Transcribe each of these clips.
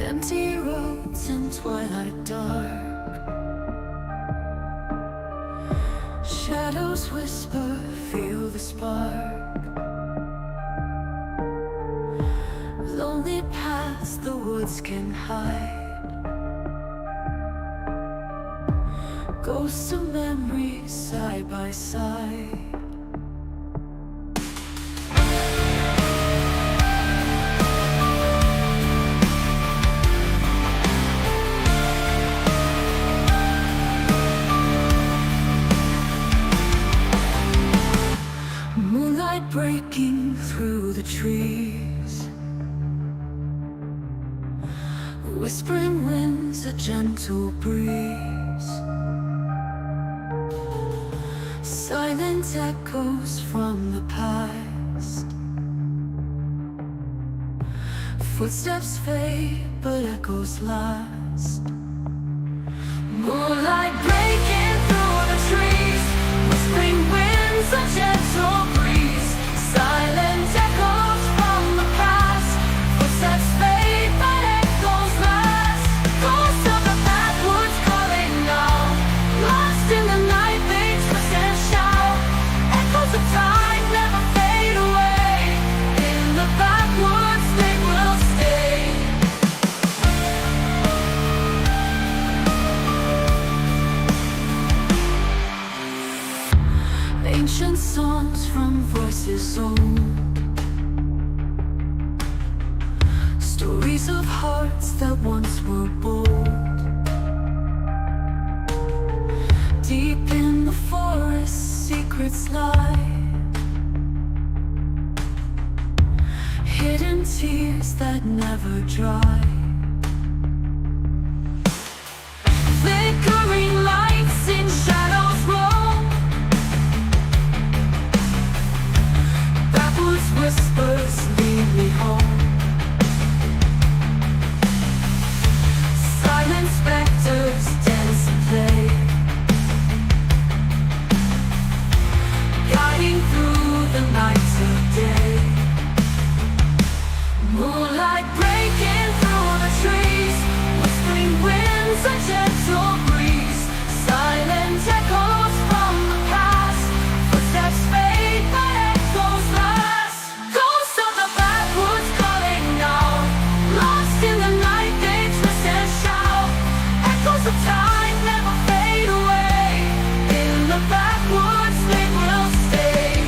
Empty roads in twilight dark, shadows whisper, feel the spark. Lonely paths the woods can hide, ghosts of memories side by side. Moonlight breaking through the trees, whispering winds, a gentle breeze, silent echoes from the past. Footsteps fade, but echoes last. Moonlight breaking through the trees, whispering winds, a gentle breeze, silent echoes from the past. Footsteps fade, but echoes last. Ghosts of the backwoods calling now, lost in the night they twist and shout. Echoes of time never fade away, in the backwoods they will stay. Ancient songs from voices old, stories of hearts that once were bold. Deep in the forest, secrets lie, hidden tears that never dry. Flickering lights in shadows roll, backwoods whispers lead me home. Silent specters dance and play, guiding through the night of day. Moonlight breaking through the trees, whispering winds, a gentle breeze, silent echoes from the past. Footsteps fade, but echoes last. Ghosts of the backwoods calling now, lost in the night they twist and shout. Echoes of time never fade away, in the backwoods they will stay.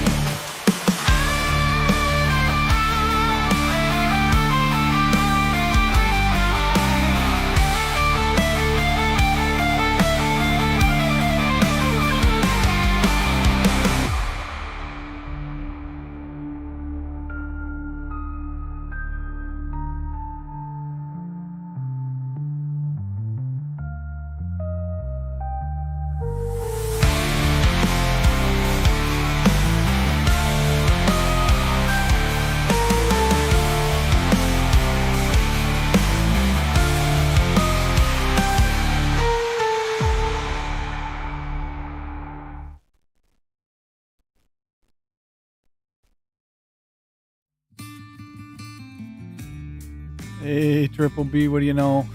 Hey, Triple B, what do you know?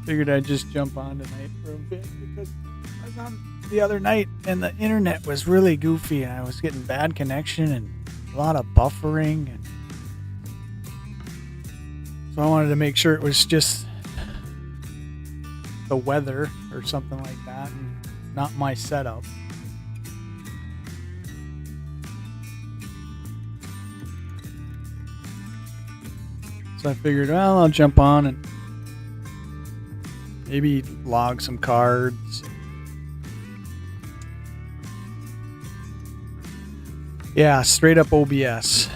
Figured I'd just jump on tonight for a bit because I was on the other night and the internet was really goofy and I was getting bad connection and a lot of buffering, and so I wanted to make sure it was just the weather or something like that and not my setup. So I figured, well, I'll jump on and maybe log some cards. Yeah, straight up OBS.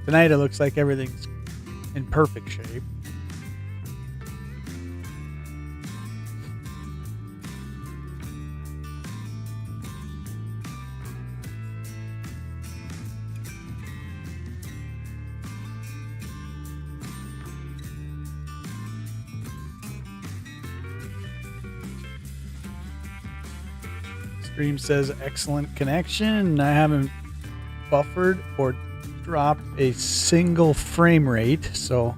Tonight it looks like everything's in perfect shape. Stream says excellent connection. I haven't buffered or dropped a single frame rate, so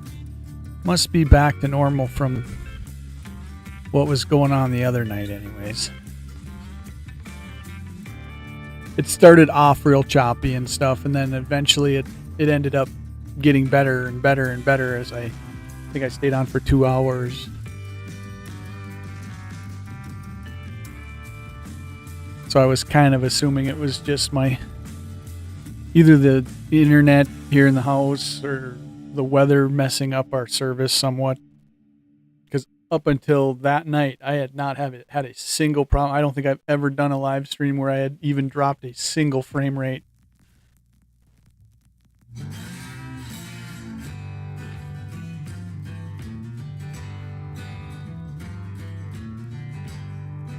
must be back to normal from what was going on the other night anyways. It started off real choppy and stuff, and then eventually it ended up getting better and better and better as I think I stayed on for 2 hours. So I was kind of assuming it was just either the internet here in the house or the weather messing up our service somewhat. Because up until that night, I had not had a single problem. I don't think I've ever done a live stream where I had even dropped a single frame rate.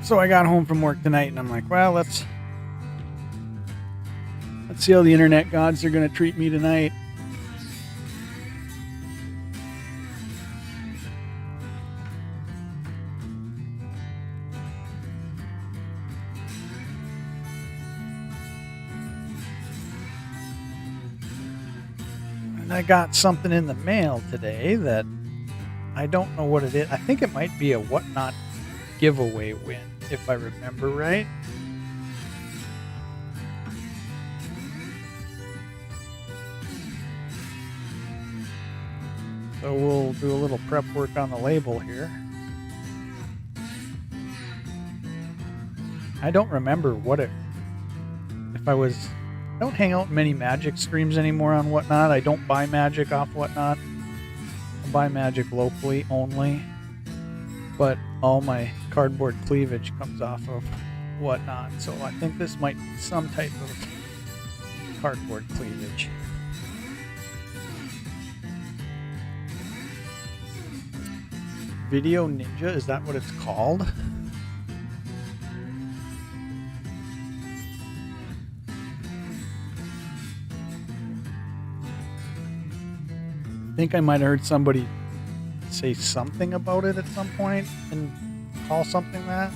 So I got home from work tonight and I'm like, well, let's see how the internet gods are going to treat me tonight. And I got something in the mail today that I don't know what it is. I think it might be a Whatnot giveaway win, if I remember right. So we'll do a little prep work on the label here. I don't remember I don't hang out in many Magic streams anymore on Whatnot. I don't buy Magic off Whatnot. I buy Magic locally only. But all my cardboard cleavage comes off of Whatnot. So I think this might be some type of cardboard cleavage. Video Ninja, is that what it's called? I think I might have heard somebody say something about it at some point and call something that.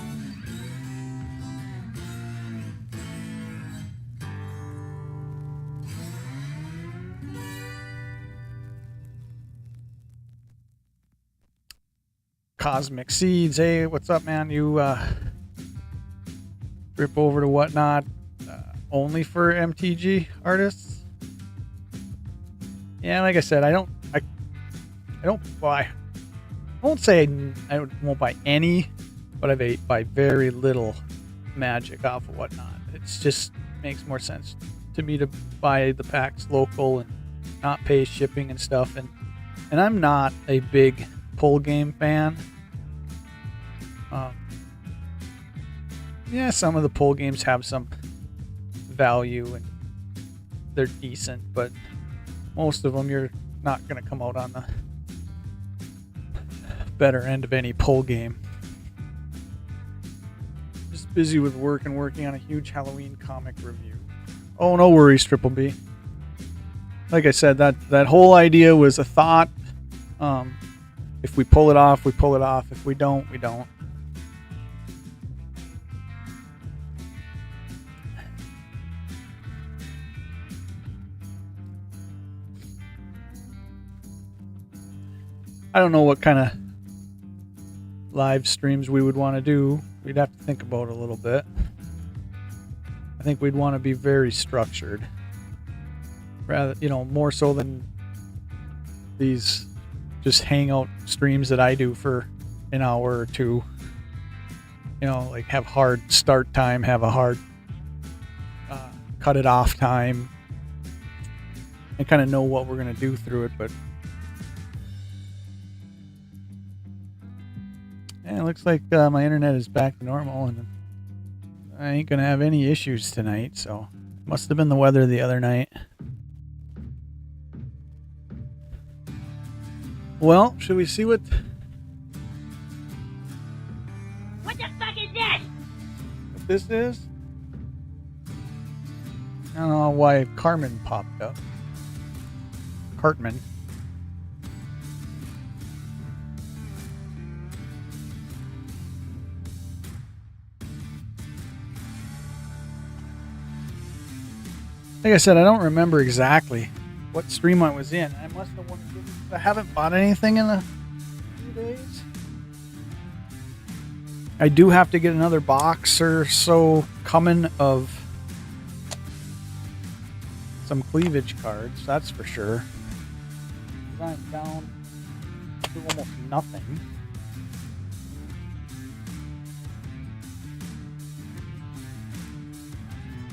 Cosmic Seeds, hey, what's up, man? You rip over to Whatnot only for MTG artists? Yeah, like I said, I won't say I won't buy any, but I buy very little Magic off of Whatnot. It just makes more sense to me to buy the packs local and not pay shipping and stuff. And I'm not a big pull game fan. Yeah, some of the pull games have some value and they're decent, but most of them you're not going to come out on the better end of any pull game. Just busy with work and working on a huge Halloween comic review. Oh, no worries, Triple B. Like I said, that whole idea was a thought. If we pull it off, we pull it off. If we don't, we don't. I don't know what kind of live streams we would want to do. We'd have to think about it a little bit. I think we'd want to be very structured. Rather, more so than these just hangout streams that I do for an hour or two. Like have hard start time, have a hard cut it off time, and kind of know what we're going to do through it, but yeah, it looks like my internet is back to normal, and I ain't gonna have any issues tonight, so must have been the weather the other night. Well, should we see what the fuck is this? this is? I don't know why Carmen popped up. Cartman. Like I said, I don't remember exactly what stream I was in. I must have wanted to. I haven't bought anything in a few days. I do have to get another box or so coming of some cleavage cards, that's for sure. I'm down to almost nothing.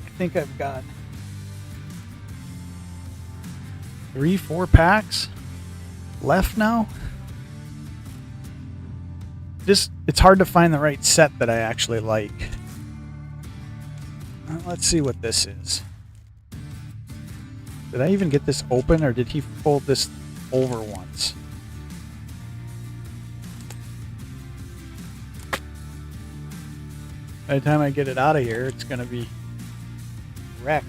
I think I've got 3-4 packs left now. It's hard to find the right set that I actually like. Let's see what this is. Did I even get this open, or did he fold this over once? By the time I get it out of here, it's going to be wrecked.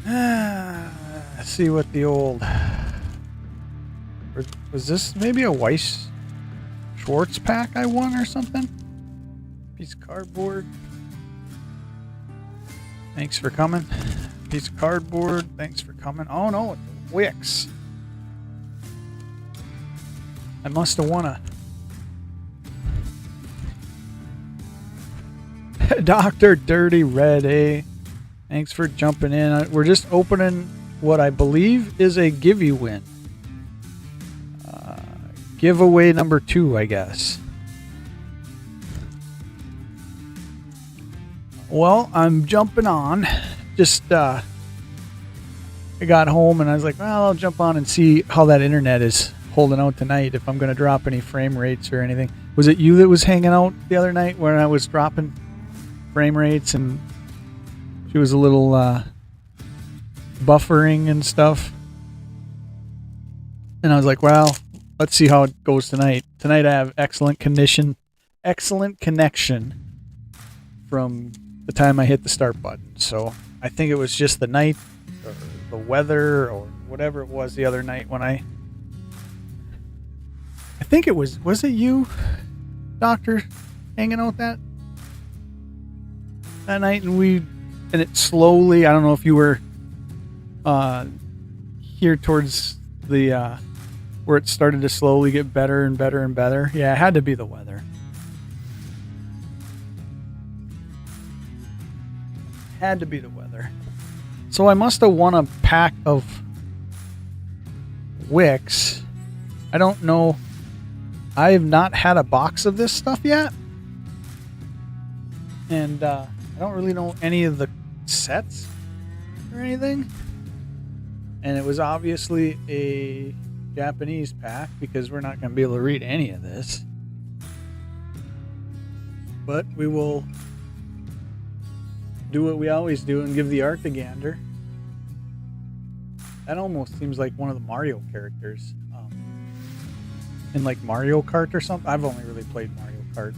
Let's see what the old... Was this maybe a Weiss Schwartz pack I won or something? Piece of cardboard. Thanks for coming. Piece of cardboard. Thanks for coming. Oh no, it's a Wix. I must have won a Dr. Dirty Red, eh? Thanks for jumping in. We're just opening what I believe is a give you win. Giveaway number 2, I guess. Well, I'm jumping on. Just, I got home and I was like, well, I'll jump on and see how that internet is holding out tonight, if I'm going to drop any frame rates or anything. Was it you that was hanging out the other night when I was dropping frame rates and she was a little buffering and stuff? And I was like, well, let's see how it goes tonight. Tonight I have excellent connection from the time I hit the start button. So I think it was just the night or the weather or whatever it was the other night when I think it was it you, Doctor, hanging out that night? And it slowly, I don't know if you were here towards the where it started to slowly get better and better and better. Yeah, it had to be the weather. Had to be the weather. So I must have won a pack of Wix. I don't know. I have not had a box of this stuff yet. And I don't really know any of the sets or anything. And it was obviously a Japanese pack because we're not going to be able to read any of this. But we will do what we always do and give the art a gander. That almost seems like one of the Mario characters. In like Mario Kart or something. I've only really played Mario Kart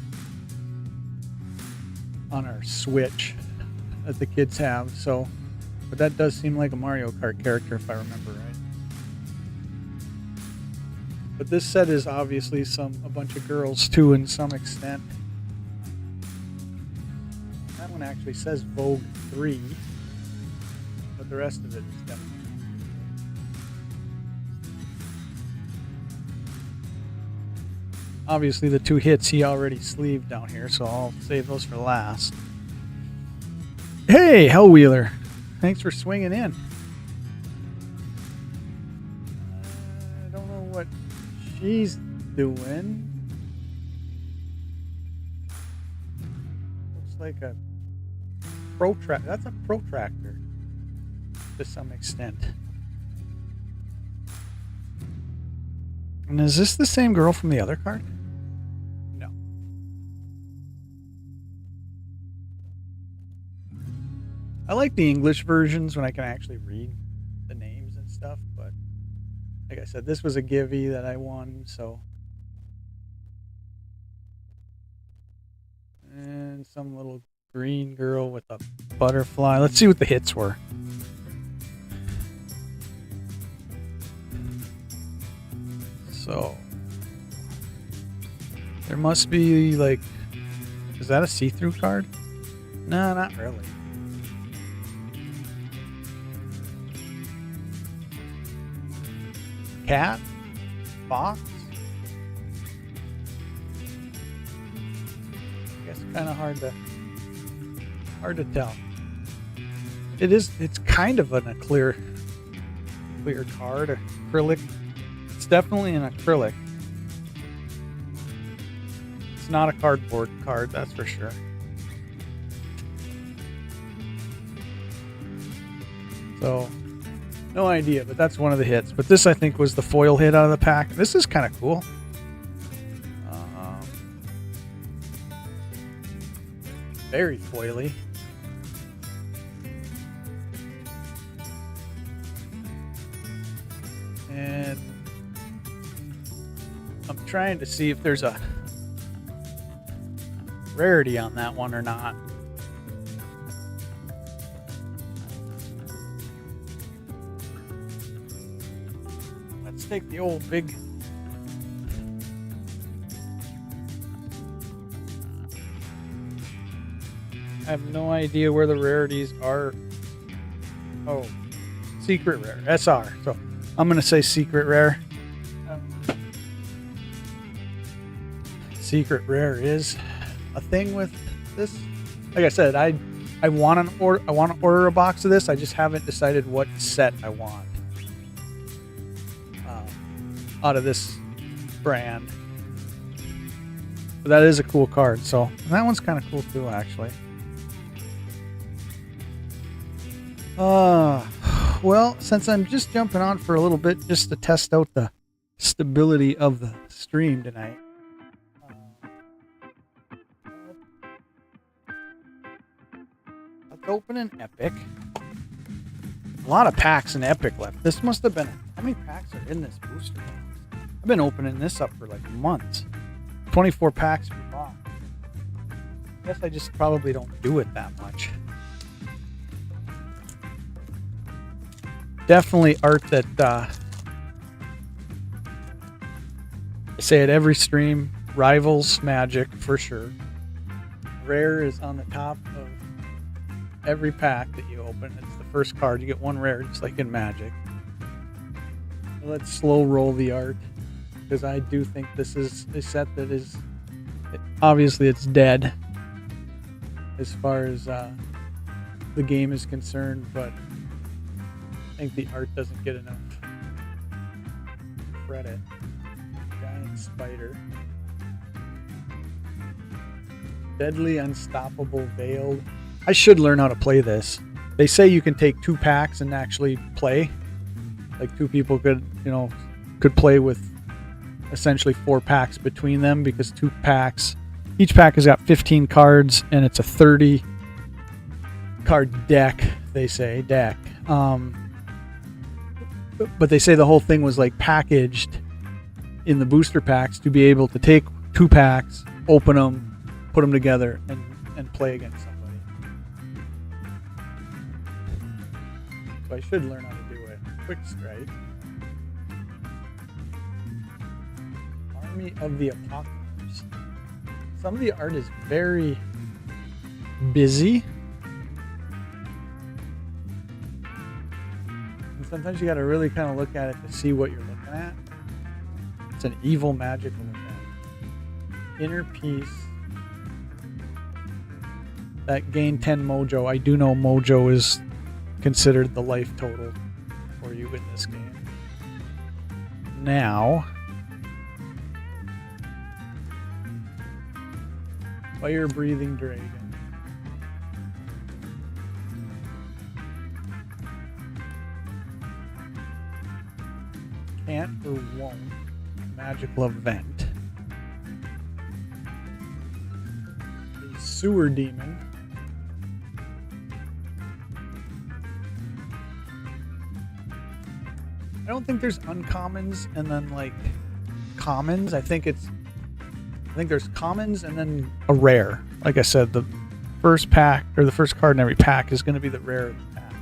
on our Switch that the kids have. So, but that does seem like a Mario Kart character if I remember right. But this set is obviously a bunch of girls too, in some extent. That one actually says Vogue 3, but the rest of it is definitely. Obviously, the 2 hits he already sleeved down here, so I'll save those for last. Hey, Hellwheeler! Thanks for swinging in. I don't know what she's doing. Looks like a protractor. That's a protractor to some extent. And is this the same girl from the other card? No. I like the English versions when I can actually read the names and stuff, but like I said, this was a givey that I won, so. And some little green girl with a butterfly. Let's see what the hits were. So there must be like, is that a see-through card? No, not really. Cat? Fox? I guess kind of hard to tell. It's kind of a clear card, acrylic. It's definitely an acrylic. It's not a cardboard card, that's for sure. So, no idea, but that's one of the hits. But this, I think, was the foil hit out of the pack. This is kind of cool. Very foily. And I'm trying to see if there's a rarity on that one or not. Let's take the old big I have no idea where the rarities are. Oh, secret rare, SR. So I'm going to say secret rare. Secret rare is a thing with this. Like I said, I want to order a box of this. I just haven't decided what set I want out of this brand. But that is a cool card. So that one's kind of cool too, actually. Well, since I'm just jumping on for a little bit just to test out the stability of the stream tonight. Let's open an Epic. A lot of packs in Epic left. This must have been, how many packs are in this booster box? I've been opening this up for like months. 24 packs per box. I guess I just probably don't do it that much. Definitely art that I say at every stream, rivals Magic for sure. Rare is on the top of every pack that you open. It's the first card. You get one rare, just like in Magic. Let's slow roll the art, because I do think this is a set that is, obviously it's dead as far as the game is concerned, but I think the art doesn't get enough credit. Giant spider. Deadly Unstoppable Veiled. I should learn how to play this. They say you can take 2 packs and actually play. Like 2 people could play with essentially 4 packs between them, because 2 packs, each pack has got 15 cards and it's a 30 card deck, they say, but they say the whole thing was like packaged in the booster packs to be able to take 2 packs, open them, put them together, and play against somebody. So I should learn how to do it. Quick Strike. Army of the Apocalypse. Some of the art is very busy. Sometimes you got to really kind of look at it to see what you're looking at. It's an evil magic to look at. Inner Peace. That gain 10 mojo. I do know mojo is considered the life total for you in this game. Now, Fire Breathing Dragon. Can't or won't. Magical Event. The Sewer Demon. I don't think there's uncommons and then like commons. I think there's commons and then a rare. Like I said, the first pack or the first card in every pack is going to be the rare of the pack.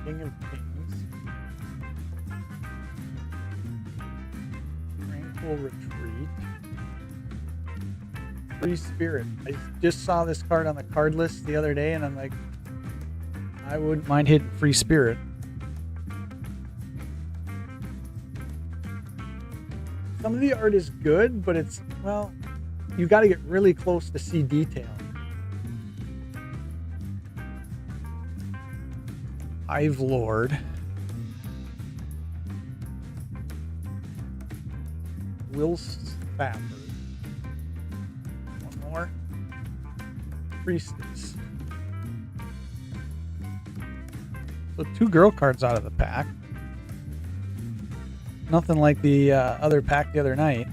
King of Kings. Peaceful Retreat. Free Spirit. I just saw this card on the card list the other day, and I'm like, I wouldn't mind hitting Free Spirit. Some of the art is good, but it's, well, you got to get really close to see detail. Hive Lord. Will Spafford. One more. Priestess. So 2 girl cards out of the pack. Nothing like the other pack the other night.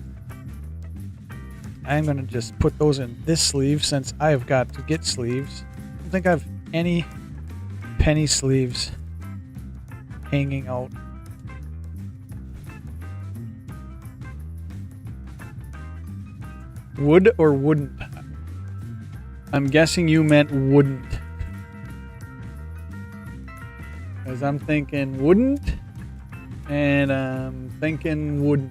I'm going to just put those in this sleeve since I have got to get sleeves. I don't think I have any penny sleeves hanging out. Would or wouldn't? I'm guessing you meant wouldn't. Because I'm thinking wouldn't, and I'm thinking wouldn't.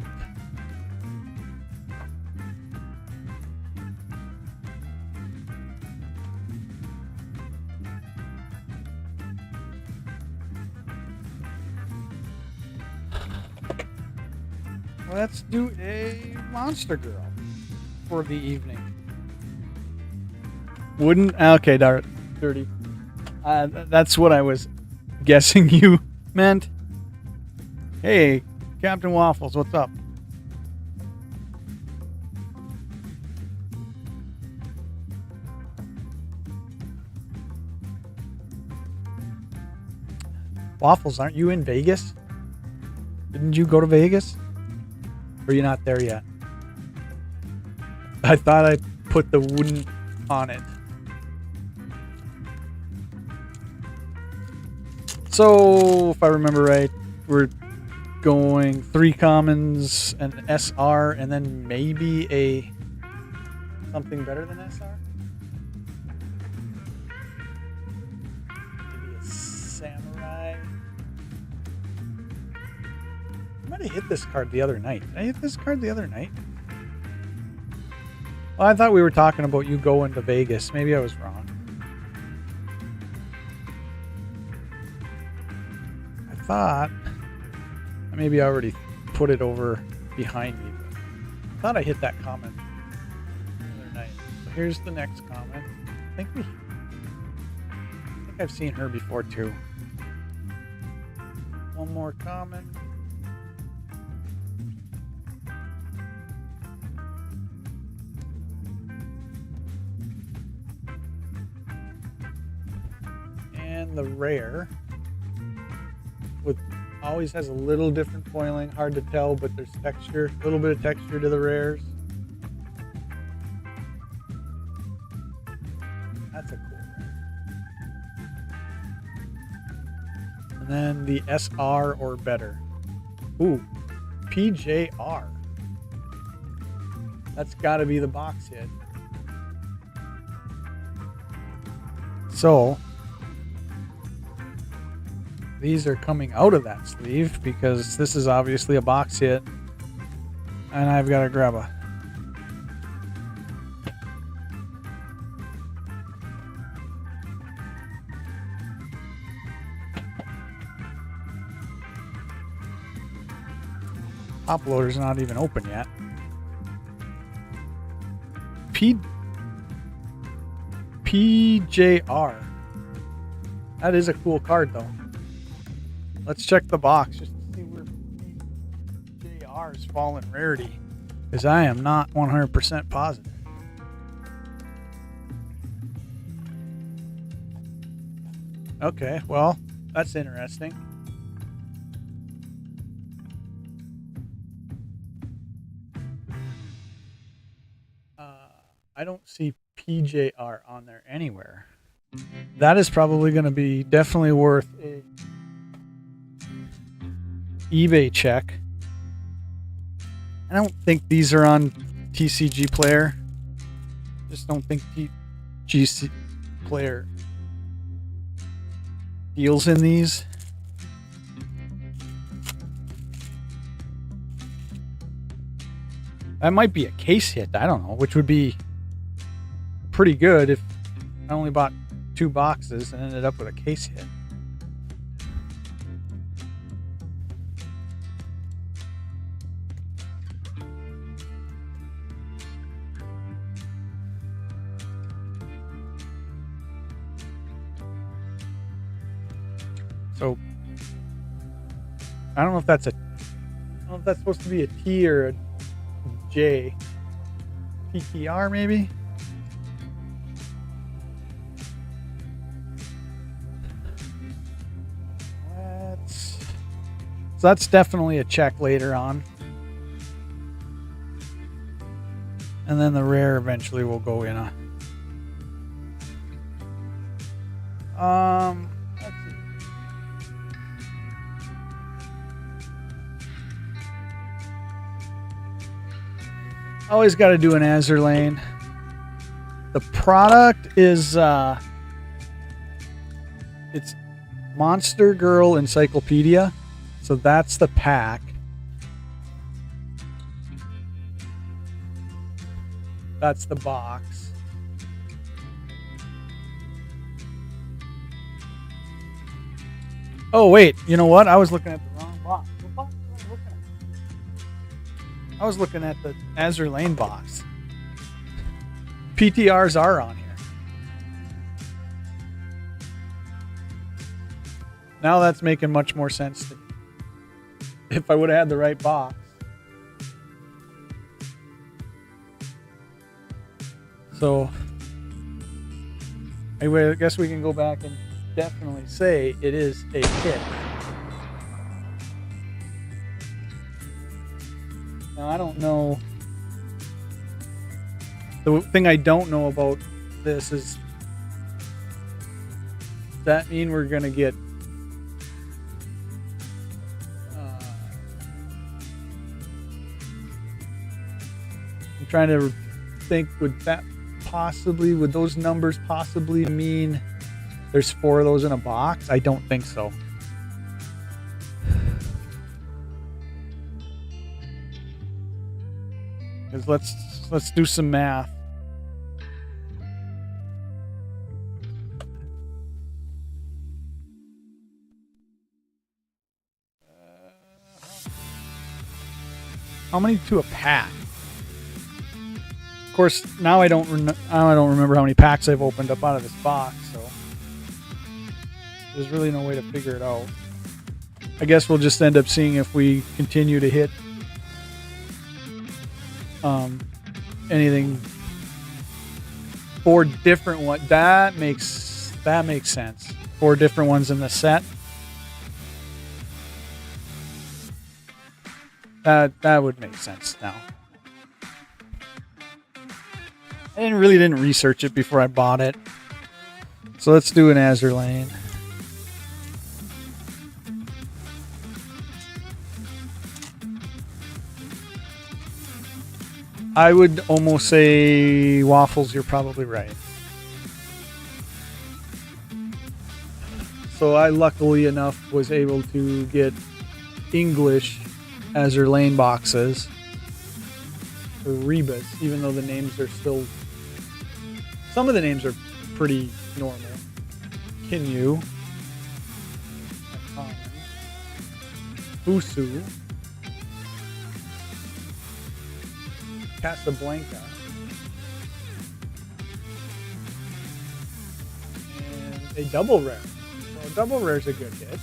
Let's do a Monster Girl for the evening. Wouldn't? Okay, dirty. That's what I was guessing you meant. Hey, Captain Waffles, what's up? Waffles, aren't you in Vegas? Didn't you go to Vegas? Or are you not there yet? I thought I put the wooden on it. So, if I remember right, we're going 3 commons, an SR, and then maybe a something better than SR? Maybe a Samurai. I might have hit this card the other night. Did I hit this card the other night? Well, I thought we were talking about you going to Vegas. Maybe I was wrong. I thought maybe I already put it over behind me. But I thought I hit that comment the other night. So here's the next comment. I think I've seen her before too. One more comment. And the rare with always has a little different foiling, hard to tell, but there's texture, a little bit of texture to the rares. That's a cool rare. And then the SR or better. Ooh, PJR. That's got to be the box hit. So these are coming out of that sleeve because this is obviously a box hit, and I've got to grab a top loader's not even open yet. PJR. That is a cool card though. Let's check the box just to see where PJR is falling rarity, because I am not 100% positive. Okay, well, that's interesting. I don't see PJR on there anywhere. That is probably going to be definitely worth a eBay check. I don't think these are on TCG Player. Just don't think TCG Player deals in these. That might be a case hit. I don't know, which would be pretty good if I only bought 2 boxes and ended up with a case hit. So I don't know if that's supposed to be a T or a J. PTR maybe? So that's definitely a check later on. And then the rare eventually will go in a let's see. Always got to do an Azur Lane. The product is it's Monster Girl Encyclopedia. So that's the pack. That's the box. Oh wait, you know what? I was looking at the wrong box. What box was I looking at? I was looking at the Azur Lane box. PTRs are on here. Now that's making much more sense to me. If I would have had the right box. So anyway, I guess we can go back and definitely say it is a hit. Now I don't know. The thing I don't know about this is, does that mean we're gonna get trying to think, would those numbers possibly mean there's 4 of those in a box? I don't think so. Because let's do some math. How many to a pack? Of course, now I don't remember how many packs I've opened up out of this box, so there's really no way to figure it out. I guess we'll just end up seeing if we continue to hit anything 4 different ones. That makes sense. 4 different ones in the set. That would make sense now. I really didn't research it before I bought it. So let's do an Azur Lane. I would almost say Waffles, you're probably right. So I luckily enough was able to get English Azur Lane boxes for Rebus, even though the names are still, some of the names are pretty normal. Kinyu, Fusu, Casablanca, and a double rare. So a double rare is a good hit.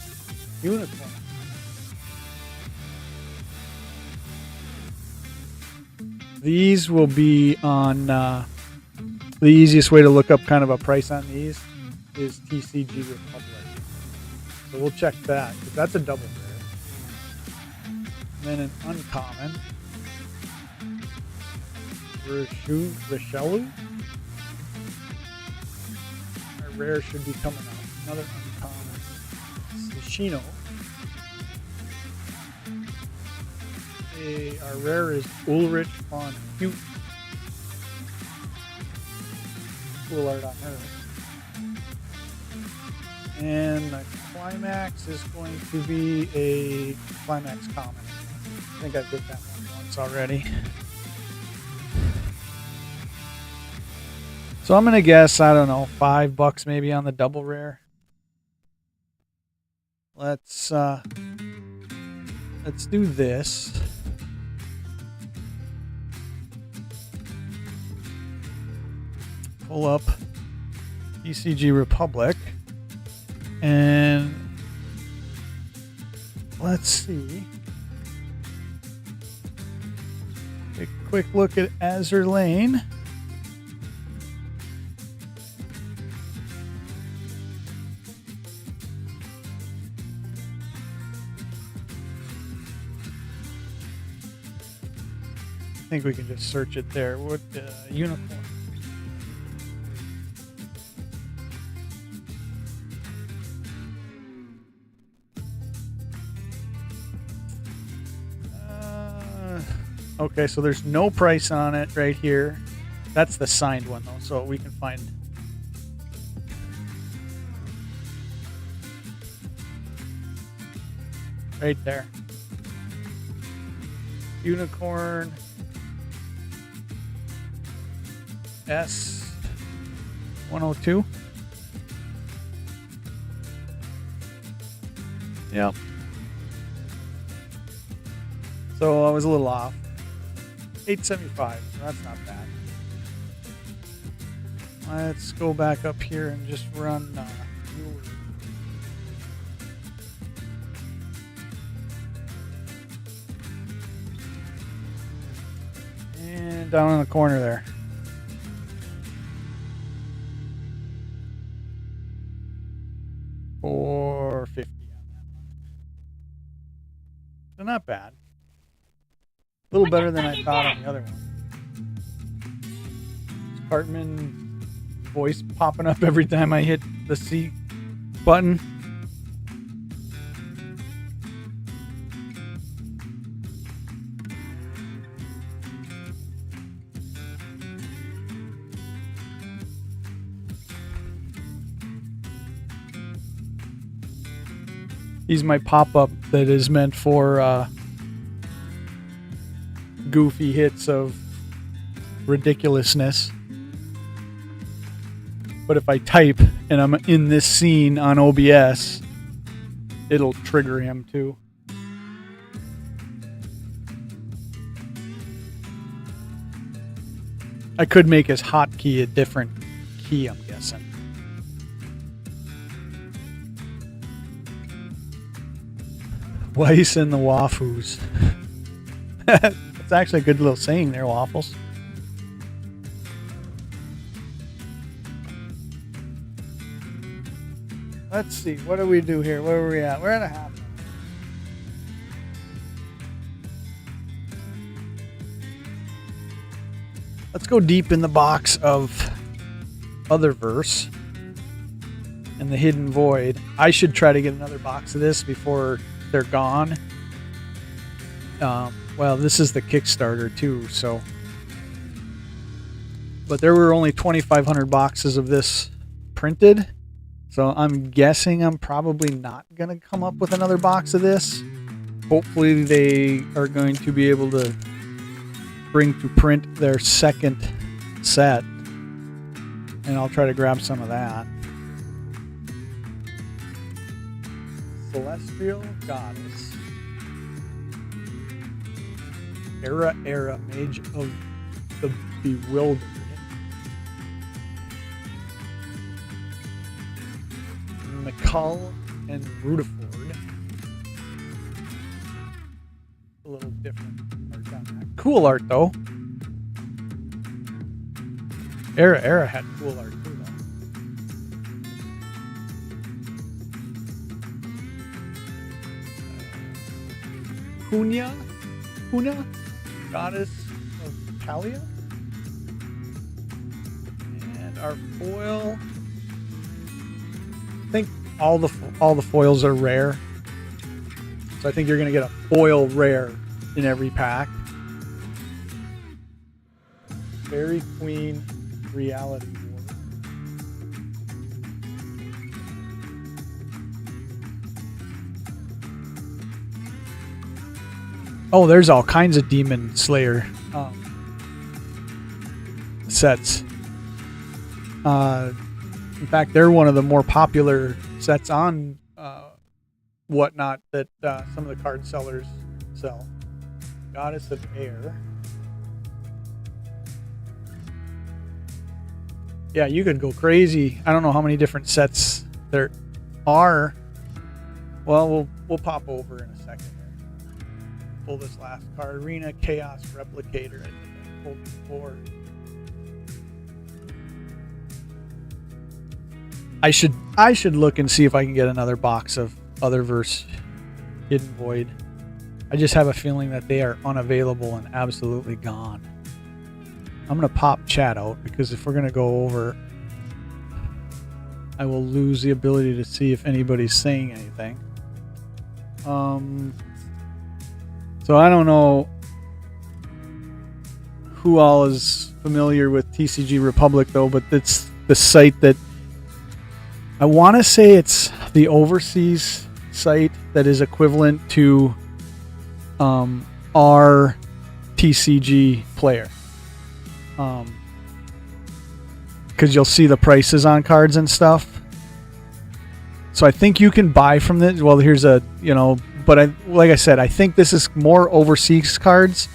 Unicorn. These will be on the easiest way to look up kind of a price on these is TCG Republic. So we'll check that, because that's a double rare. And then an uncommon. Richelieu. Our rare should be coming up. Another uncommon. Sushino. Our rare is Ulrich von Hute. Cool art on her. And the climax is going to be a climax common. I think I've hit that one once already. So I'm gonna guess, I don't know, $5 maybe on the double rare. Let's do this. Pull up ECG Republic and let's see. Take a quick look at Azur Lane. I think we can just search it there. What unicorn? Okay, so there's no price on it right here. That's the signed one though, so we can find. Right there. Unicorn. S102. Yep. So I was a little off. $8.75. That's not bad. Let's go back up here and just run. And down in the corner there. $4.50 on that one. So not bad. A little better than I thought on the other one. Cartman voice popping up every time I hit the C button. He's my pop-up that is meant for goofy hits of ridiculousness. But if I type and I'm in this scene on OBS, it'll trigger him too. I could make his hotkey a different key, I'm guessing. Weiss and the Waifus. It's actually a good little saying there, Waffles. Let's see. What do we do here? Where are we at? We're at a half. Let's go deep in the box of Otherverse and the Hidden Void. I should try to get another box of this before they're gone. Well, this is the Kickstarter too, so. But there were only 2,500 boxes of this printed, so I'm guessing I'm probably not going to come up with another box of this. Hopefully they are going to be able to bring to print their second set, and I'll try to grab some of that. Celestial Goddess. Era, Mage of the Bewildered. McCall and Rutherford. A little different art on that. Cool art though. Era had cool art too though. Hunya, Goddess of Talia, and our foil. I think all the foils are rare, so I think you're gonna get a foil rare in every pack. Fairy Queen, Reality War. Oh, there's all kinds of Demon Slayer sets. In fact, they're one of the more popular sets on Whatnot that some of the card sellers sell. Goddess of Air. Yeah, you could go crazy. I don't know how many different sets there are. Well, we'll pop over in a second here. Pull this last card. Arena Chaos Replicator. I think I pulled before. I should look and see if I can get another box of Otherverse Hidden Void. I just have a feeling that they are unavailable and absolutely gone. I'm going to pop chat out because if we're going to go over, I will lose the ability to see if anybody's saying anything. So I don't know who all is familiar with TCG Republic though, but it's the site that I want to say it's the overseas site that is equivalent to our TCG player. Because you'll see the prices on cards and stuff. So I think you can buy from this. Well, here's a, but like I said, I think this is more overseas cards.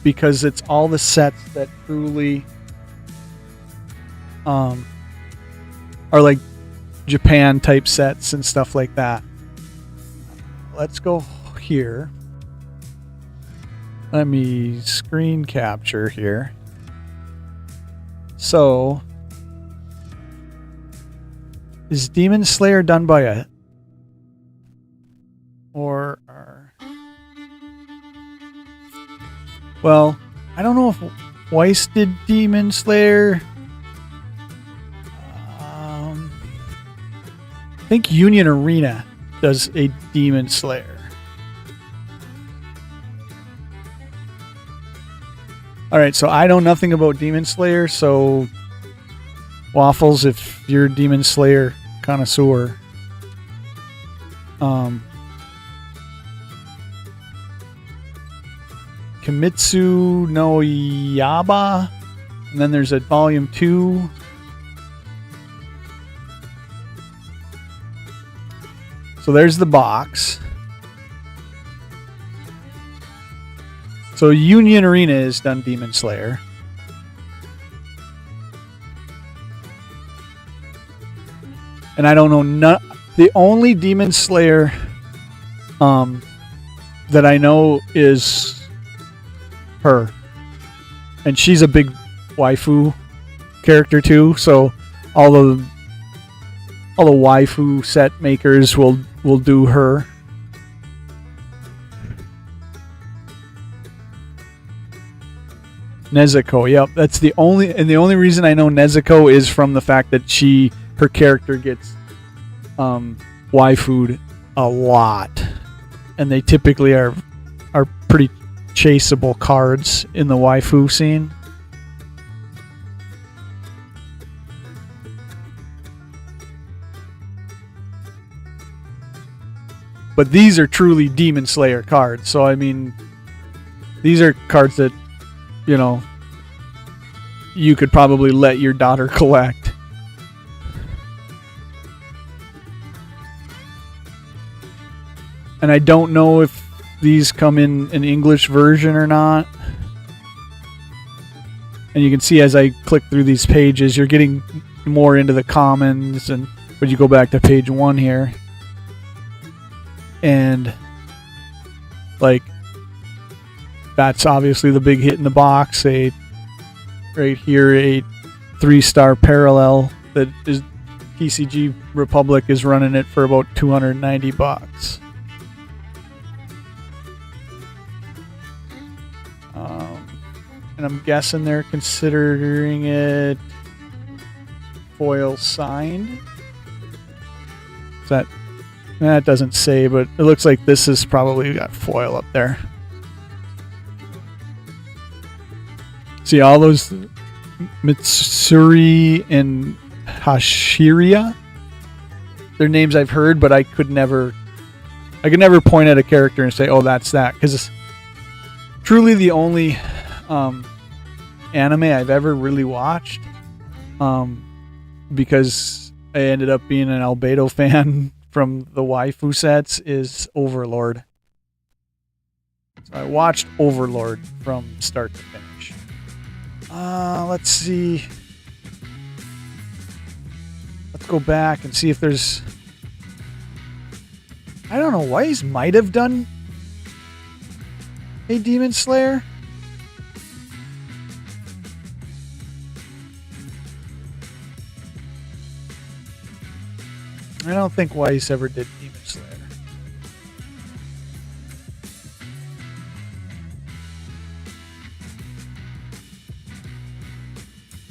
Because it's all the sets that truly are like Japan type sets and stuff like that. Let's go here. Let me screen capture here. So, is Demon Slayer done by a well, I don't know if Weiss did Demon Slayer. I think Union Arena does a Demon Slayer. Alright, so I know nothing about Demon Slayer, so Waffles, if you're a Demon Slayer connoisseur, Kimitsu no Yaba, and then there's a volume 2. So there's the box. So Union Arena is done Demon Slayer. And I don't know, the only Demon Slayer that I know is her. And she's a big waifu character too, so all the waifu set makers will do her. Nezuko, yep, that's the only reason I know Nezuko is from the fact that her character gets waifu'd a lot, and they typically are pretty chaseable cards in the waifu scene. But these are truly Demon Slayer cards, so I mean, these are cards that you could probably let your daughter collect. And I don't know if these come in an English version or not. And you can see as I click through these pages, you're getting more into the commons. But you go back to page 1 here. And like, that's obviously the big hit in the box. Right here, a 3-star parallel that is TCG Republic is running it for about $290. And I'm guessing they're considering it foil signed. That doesn't say, but it looks like this has probably got foil up there. See all those Mitsuri and Hashiria? They're names I've heard, but I could never point at a character and say, oh, that's that. Because it's truly the only anime I've ever really watched, because I ended up being an Albedo fan from the Waifu sets, is Overlord. So I watched Overlord from start to finish. Let's see. Let's go back and see if there's... I don't know, Weiss might have done a Demon Slayer. I don't think Weiss ever did Demon Slayer.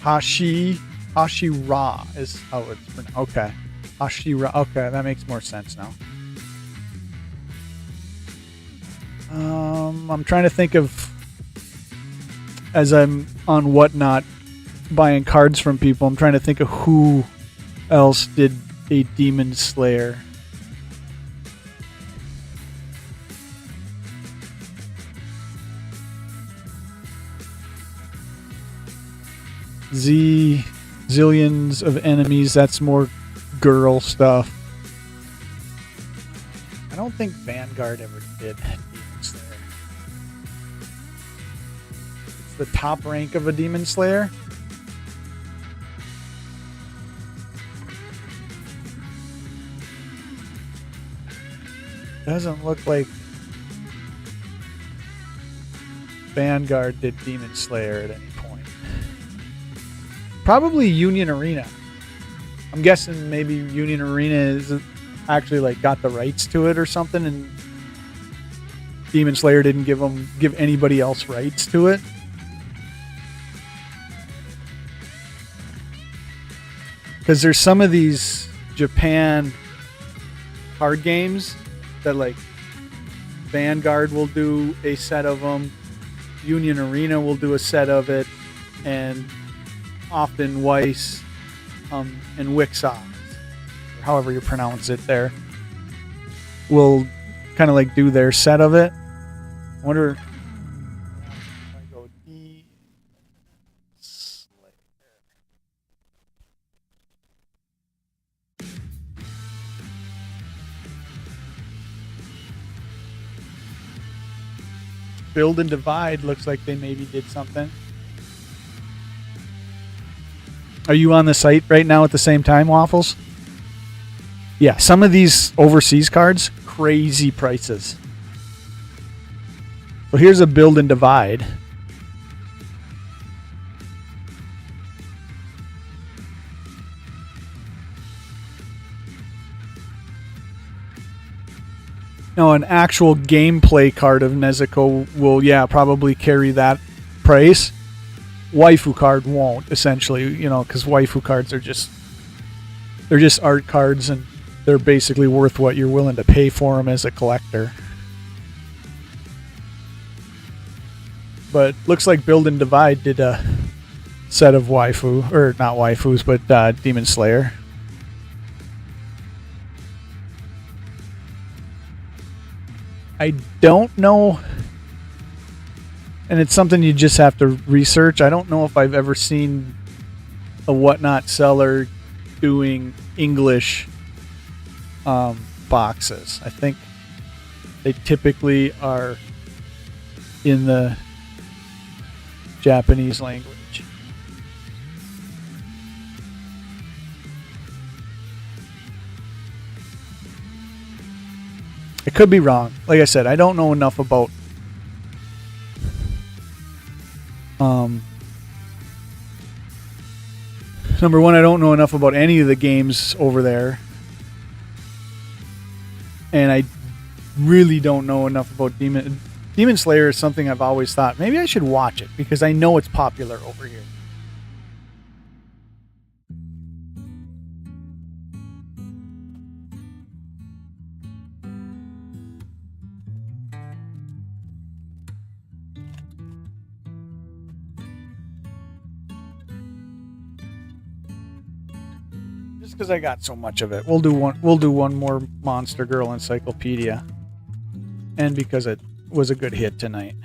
Hashira is how it's pronounced. Okay. Hashira. Okay, that makes more sense now. I'm trying to think of, as I'm on Whatnot buying cards from people, I'm trying to think of who else did a Demon Slayer. Zillions of enemies, that's more girl stuff. I don't think Vanguard ever did Demon Slayer. It's the top rank of a Demon Slayer. Doesn't look like Vanguard did Demon Slayer at any point. Probably Union Arena. I'm guessing maybe Union Arena is actually like got the rights to it or something, and Demon Slayer didn't give anybody else rights to it. Because there's some of these Japan card games that like Vanguard will do a set of them, Union Arena will do a set of it, and often Weiss and Wixox, or however you pronounce it there, will kind of like do their set of it. I wonder if I go Demon Slayer. Build and Divide looks like they maybe did something. Are you on the site right now at the same time, Waffles? Yeah, some of these overseas cards, crazy prices. So here's a Build and Divide. Now, an actual gameplay card of Nezuko will, yeah, probably carry that price. Waifu card won't, essentially, you know, because waifu cards are they're just art cards, and they're basically worth what you're willing to pay for them as a collector. But looks like Build and Divide did a set of waifu, or not waifus, but Demon Slayer. I don't know, and it's something you just have to research. I don't know if I've ever seen a Whatnot seller doing English boxes. I think they typically are in the Japanese language. I could be wrong. Like I said, I don't know enough about number one, I don't know enough about any of the games over there. And I really don't know enough about Demon Slayer is something I've always thought, maybe I should watch it because I know it's popular over here. Because I got so much of it, we'll do one more Monster Girl encyclopedia, and because it was a good hit tonight.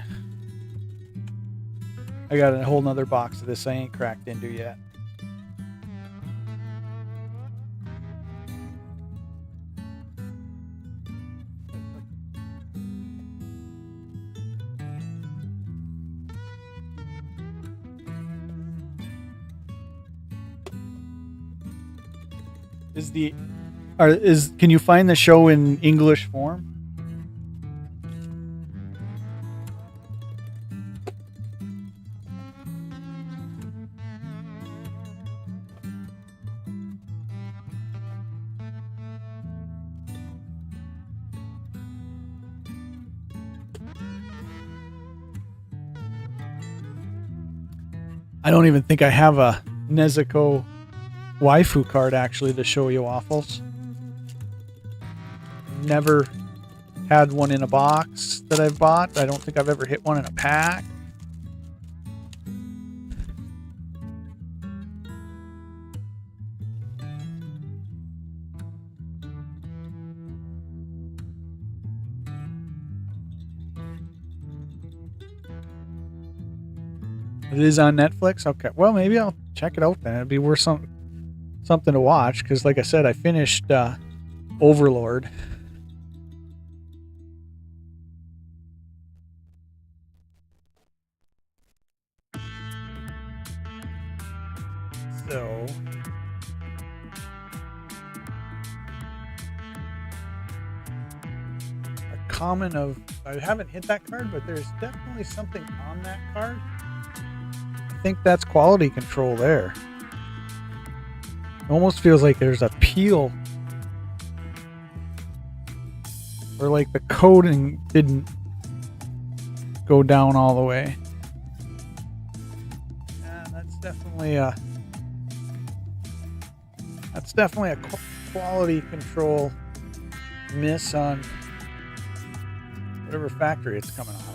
I got a whole nother box of this I ain't cracked into yet. Can you find the show in English form? I don't even think I have a Nezuko waifu card actually to show you, Waffles. Never had one in a box that I've bought. I don't think I've ever hit one in a pack. It is on Netflix? Okay. Well, maybe I'll check it out then. It'd be worth something to watch because, like I said, I finished Overlord. So... a common of... I haven't hit that card, but there's definitely something on that card. I think that's quality control there. It almost feels like there's a peel. Or like the coating didn't go down all the way. Yeah, that's definitely a quality control miss on whatever factory it's coming out of.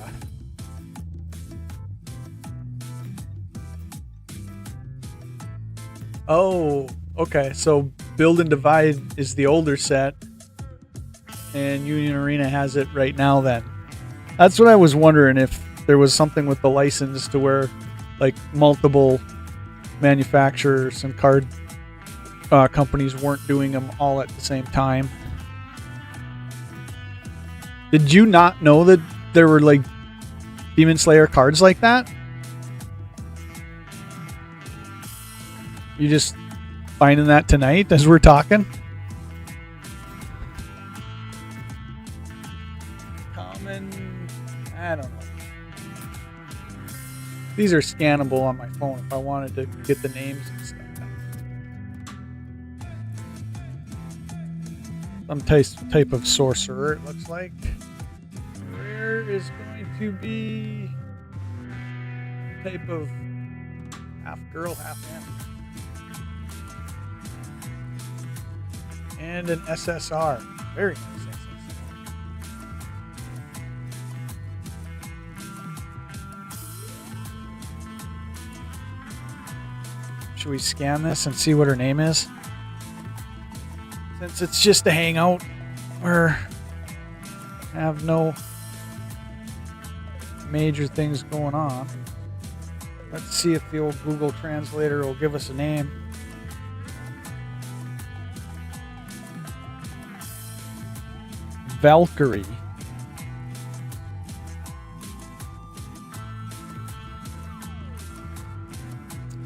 Oh, okay. So Build and Divide is the older set, and Union Arena has it right now then. That's what I was wondering, if there was something with the license to where like multiple manufacturers and card companies weren't doing them all at the same time. Did you not know that there were like Demon Slayer cards like that? You just finding that tonight as we're talking? Common, I don't know. These are scannable on my phone if I wanted to get the names and stuff. Some type of sorcerer, it looks like. Rare is going to be type of half girl, half man. And an SSR. Very nice SSR. Should we scan this and see what her name is? Since it's just a hangout, we're have no major things going on. Let's see if the old Google Translator will give us a name. Valkyrie.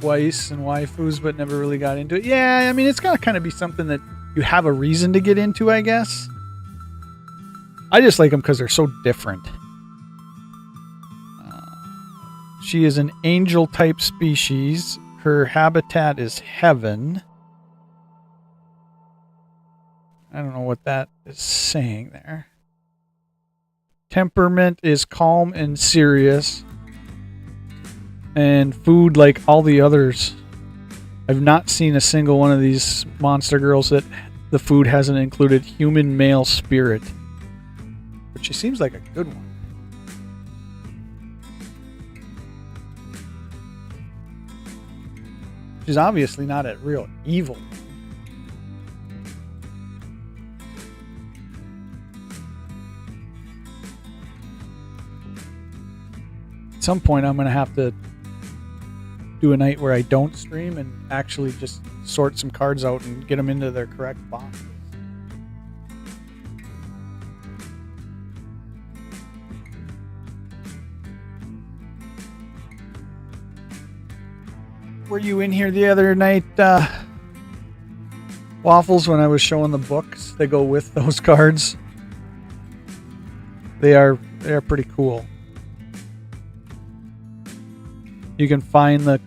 Weiss and waifus, but never really got into it. Yeah, I mean, it's got to kind of be something that you have a reason to get into, I guess. I just like them because they're so different. She is an angel type species. Her habitat is heaven. I don't know what that is saying there. Temperament is calm and serious. And food like all the others. I've not seen a single one of these monster girls that the food hasn't included human male spirit. But she seems like a good one. She's obviously not a real evil. At some point I'm going to have to do a night where I don't stream and actually just sort some cards out and get them into their correct box. Were you in here the other night, Waffles, when I was showing the books that go with those cards? They are pretty cool. You can find the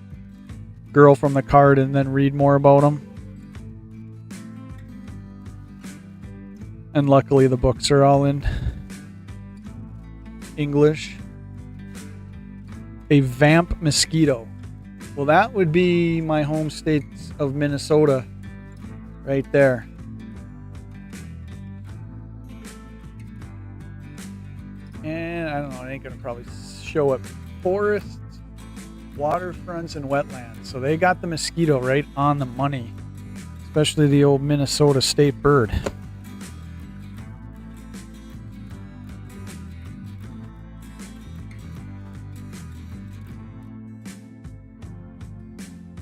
girl from the card and then read more about them. And luckily the books are all in English. A vamp mosquito. Well, that would be my home state of Minnesota right there. And I don't know, it ain't gonna probably show up. Forests, waterfronts, and wetlands. So they got the mosquito right on the money, especially the old Minnesota state bird.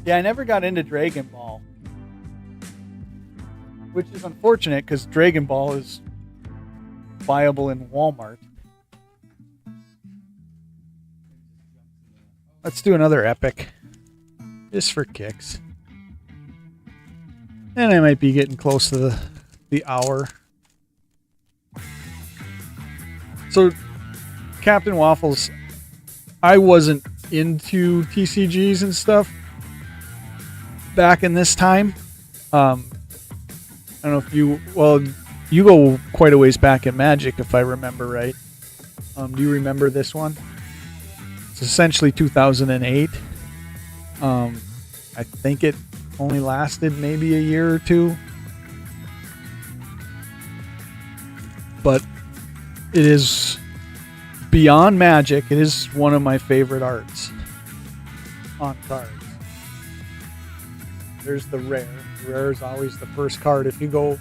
Yeah, I never got into Dragon Ball, which is unfortunate because Dragon Ball is viable in Walmart. Let's do another epic, just for kicks. And I might be getting close to the hour. So, Captain Waffles, I wasn't into TCGs and stuff back in this time. I don't know if you go quite a ways back in Magic, if I remember right. Do you remember this one? It's essentially 2008. I think it only lasted maybe a year or two, but it is beyond Magic. It is one of my favorite arts on cards. There's the rare. Rare is always the first card. If you go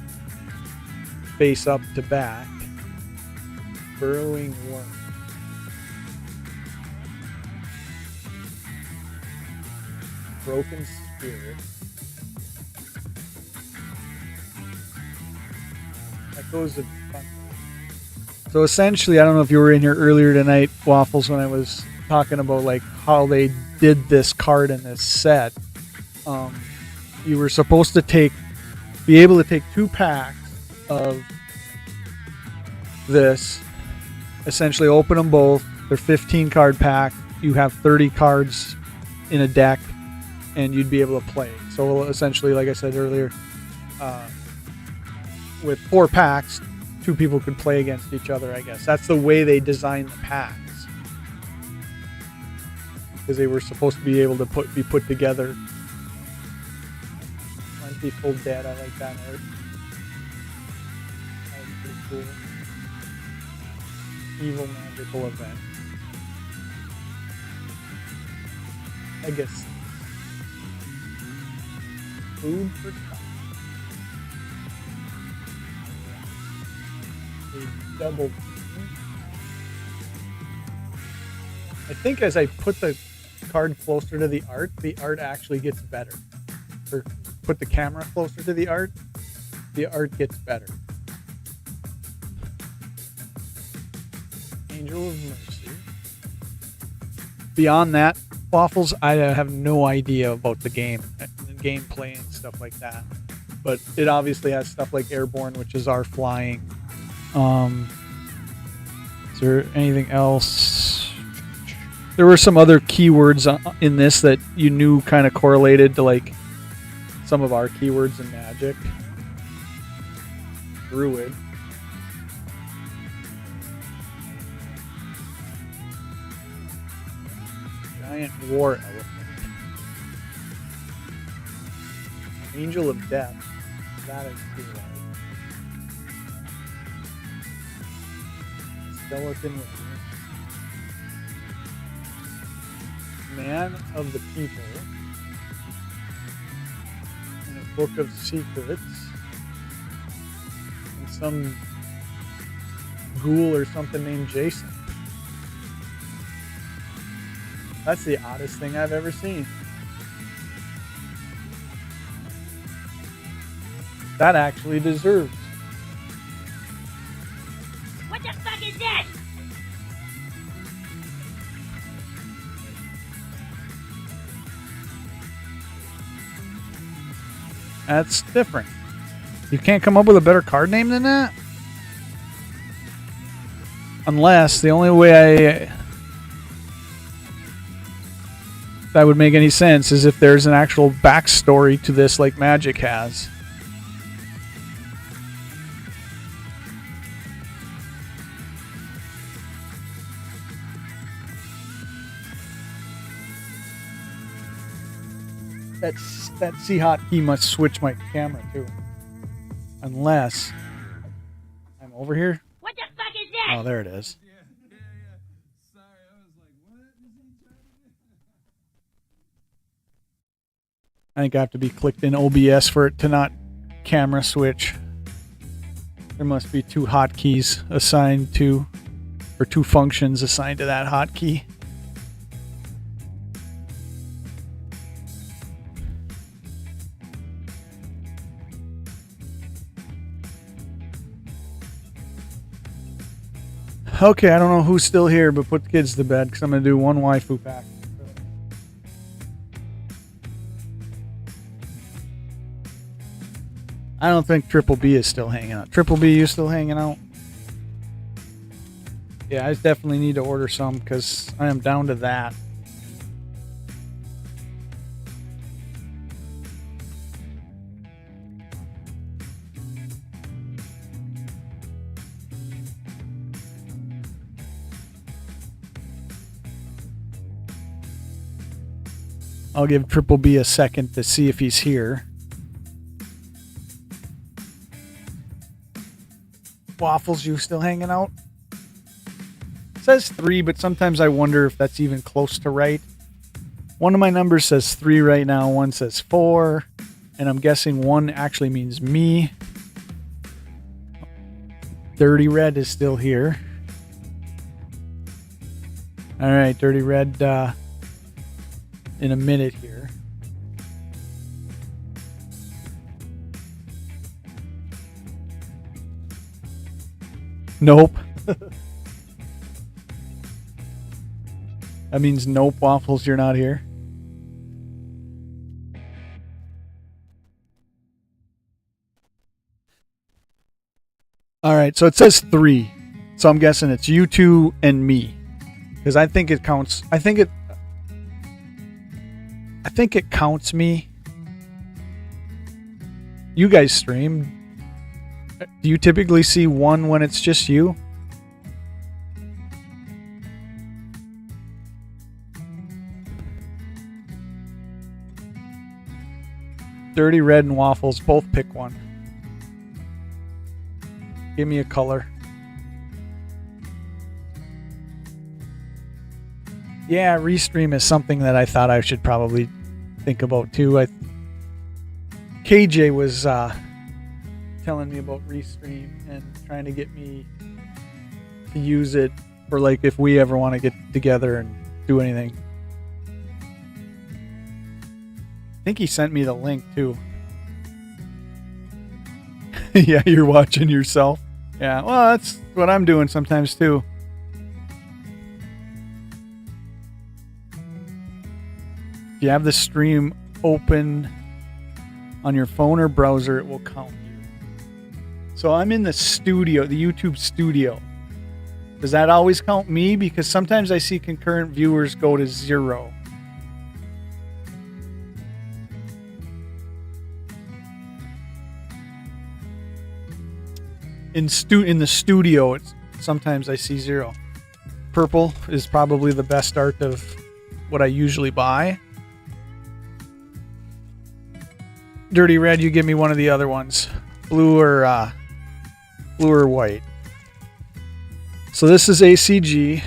face up to back, Burrowing Worm. Broken Spirit. That goes to fun. So essentially, I don't know if you were in here earlier tonight, Waffles, when I was talking about like how they did this card in this set. You were supposed to be able to take 2 packs of this, essentially open them both. They're 15 card pack. You have 30 cards in a deck, and you'd be able to play. So essentially, like I said earlier, with 4 packs, 2 people could play against each other, I guess. That's the way they designed the packs, because they were supposed to be able to be put together. Full dead. I like that art. That was pretty cool. Evil magical event. I guess. Food for thought. A double. I think as I put the card closer to the art actually gets better. Or put the camera closer to the art gets better. Angel of Mercy. Beyond that, Waffles, I have no idea about the game, the gameplay and stuff like that. But it obviously has stuff like Airborne, which is our flying. Is there anything else? There were some other keywords in this that you knew kind of correlated to like some of our keywords in Magic. Druid. Giant War Elephant. Angel of Death. That is cool. Skeleton with Man of the People. Book of Secrets, and some ghoul or something named Jason. That's the oddest thing I've ever seen. That actually deserves. What the fuck is this? That's different. You can't come up with a better card name than that? Unless the only way that would make any sense is if there's an actual backstory to this like Magic has. That C hotkey must switch my camera too. Unless I'm over here. What the fuck is this? Oh, there it is. Sorry, I was like, what is he trying to do? I think I have to be clicked in OBS for it to not camera switch. There must be two hotkeys assigned to, or two functions assigned to that hotkey. Okay, I don't know who's still here, but put the kids to bed because I'm going to do one waifu pack. I don't think Triple B is still hanging out. Triple B, you still hanging out? Yeah, I definitely need to order some because I am down to that. I'll give Triple B a second to see if he's here. Waffles, you still hanging out? It says 3, but sometimes I wonder if that's even close to right. One of my numbers says 3 right now, one says 4, and I'm guessing 1 actually means me. Dirty Red is still here. All right, Dirty Red, in a minute here. Nope. That means nope, Waffles, you're not here. All right, so it says 3. So I'm guessing it's you two and me. Because I think it counts. I think it counts me. You guys stream. Do you typically see 1 when it's just you? Dirty Red and Waffles, both pick one. Give me a color. Yeah, restream is something that I thought I should probably think about too. KJ was telling me about restream and trying to get me to use it for like if we ever want to get together and do anything. I think he sent me the link too. Yeah, you're watching yourself. Yeah, well, that's what I'm doing sometimes too. If you have the stream open on your phone or browser, it will count you. So I'm in the studio, the YouTube studio. Does that always count me? Because sometimes I see concurrent viewers go to 0. In the studio, sometimes I see 0. Purple is probably the best art of what I usually buy. Dirty Red, you give me one of the other ones. Blue or white. So this is ACG.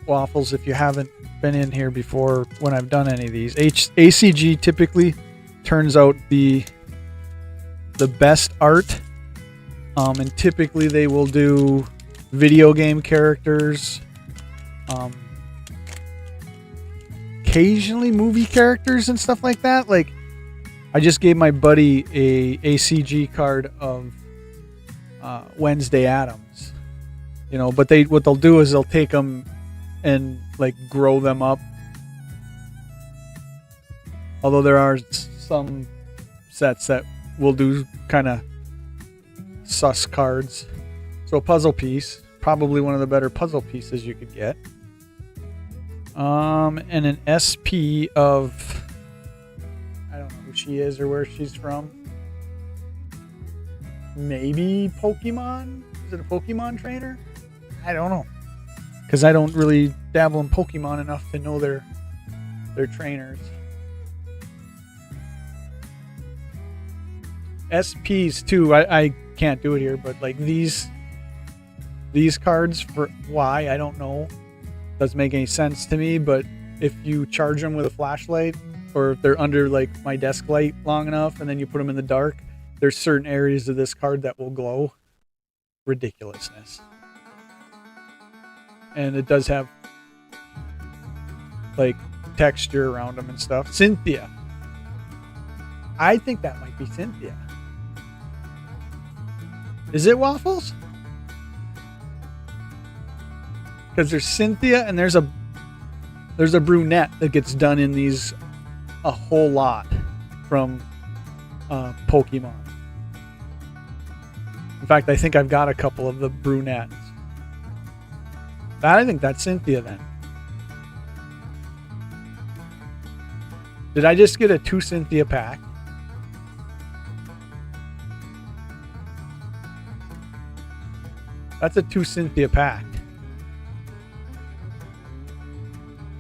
Waffles, if you haven't been in here before when I've done any of these. ACG typically turns out the best art. And typically they will do video game characters. Occasionally movie characters and stuff like that. Like I just gave my buddy a ACG card of Wednesday Addams. You know, but what they'll do is they'll take them and like grow them up. Although there are some sets that will do kind of sus cards. So a puzzle piece, probably one of the better puzzle pieces you could get. And an SP of, I don't know who she is or where she's from. Maybe Pokemon? Is it a Pokemon trainer? I don't know. Because I don't really dabble in Pokemon enough to know their trainers. SPs too, I can't do it here, but like these cards, for why, I don't know. Doesn't make any sense to me, but if you charge them with a flashlight, or if they're under like my desk light long enough and then you put them in the dark, there's certain areas of this card that will glow. Ridiculousness. And it does have like texture around them and stuff. Cynthia. I think that might be Cynthia. Is it Waffles? Because there's Cynthia and there's a brunette that gets done in these a whole lot from Pokemon. In fact, I think I've got a couple of the brunettes. I think that's Cynthia then. Did I just get a 2 Cynthia pack? That's a 2 Cynthia pack.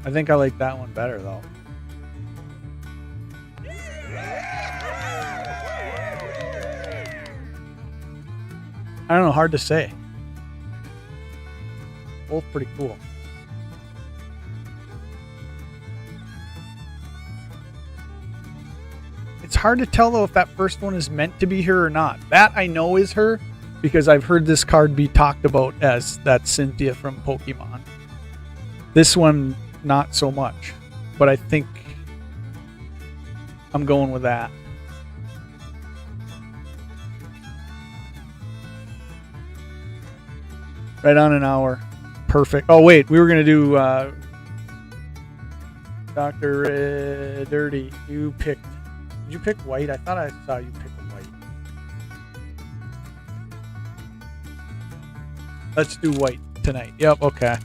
I think I like that one better though. I don't know, hard to say. Both pretty cool. It's hard to tell though if that first one is meant to be her or not. That I know is her because I've heard this card be talked about as that Cynthia from Pokemon. This one, not so much. But I think I'm going with that. Right on an hour. Perfect. Oh, wait. We were going to do Dr. Dirty. You picked... Did you pick white? I thought I saw you pick white. Let's do white tonight. Yep, okay.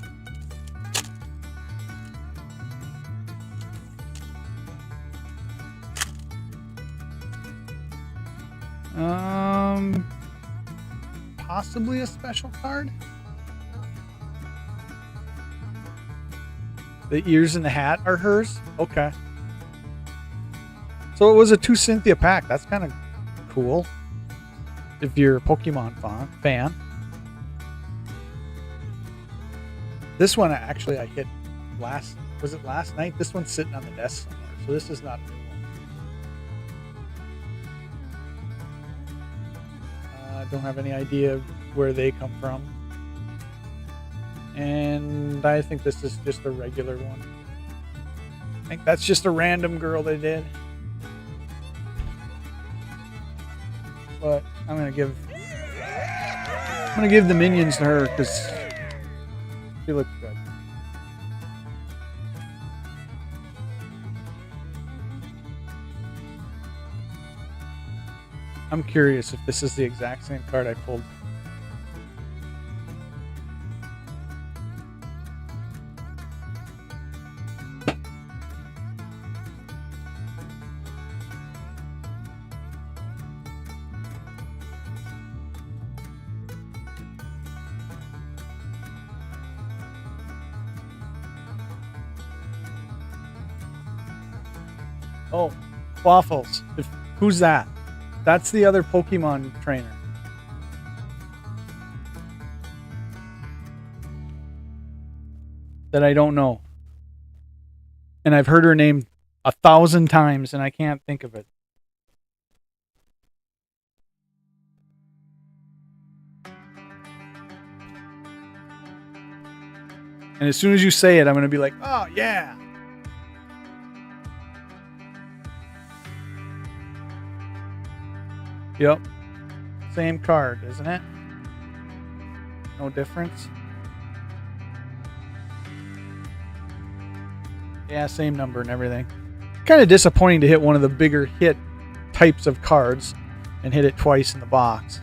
Possibly a special card? The ears and the hat are hers? Okay. So it was a 2 Cynthia pack. That's kind of cool. If you're a Pokemon fan. This one actually I hit last night? This one's sitting on the desk somewhere. So this is not a new one. I don't have any idea where they come from. And I think this is just a regular one. I think that's just a random girl they did. But I'm gonna give the minions to her because she looks good. I'm curious if this is the exact same card I pulled. Oh, Waffles. Who's that? That's the other Pokemon trainer. That I don't know. And I've heard her name 1,000 times and I can't think of it. And as soon as you say it, I'm going to be like, oh, yeah. Yep. Same card, isn't it? No difference. Yeah, same number and everything. Kind of disappointing to hit one of the bigger hit types of cards and hit it twice in the box.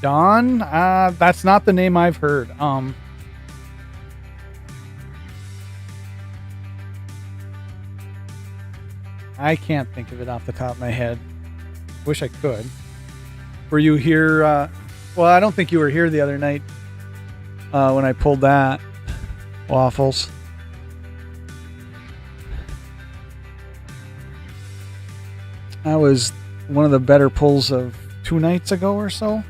Dawn? That's not the name I've heard. I can't think of it off the top of my head. Wish I could. Were you here? Well, I don't think you were here the other night when I pulled that. Waffles. That was one of the better pulls of 2 nights ago or so.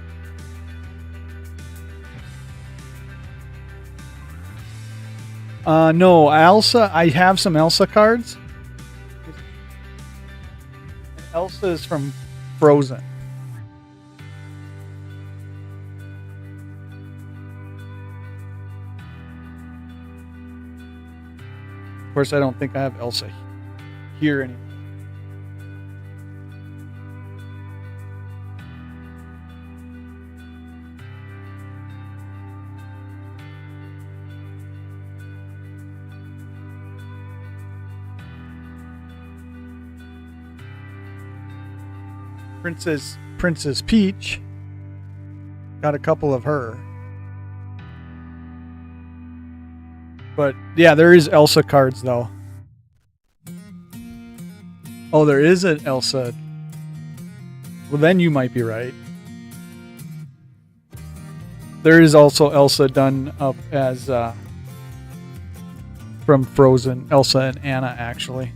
No, Elsa. I have some Elsa cards. Elsa is from Frozen. Of course, I don't think I have Elsa here anymore. Princess Peach. Got a couple of her. But yeah, there is Elsa cards though. Oh, there is an Elsa. Well, then you might be right. There is also Elsa done up as from Frozen. Elsa and Anna, actually.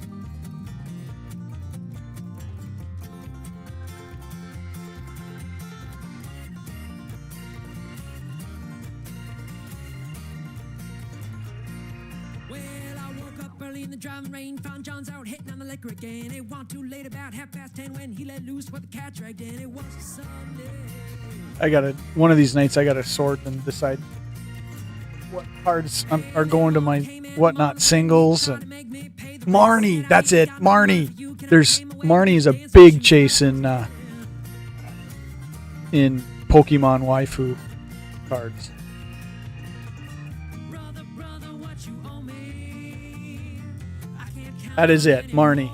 Driving rain, found John's out hitting on the liquor again. It wasn't too late, about 10:30 when he let loose what the cat dragged in. It was a Sunday. One of these nights I gotta sort and decide what cards are going to my whatnot singles. And Marnie, that's it, Marnie. Marnie is a big chase in Pokemon Waifu cards. That is it, Marnie.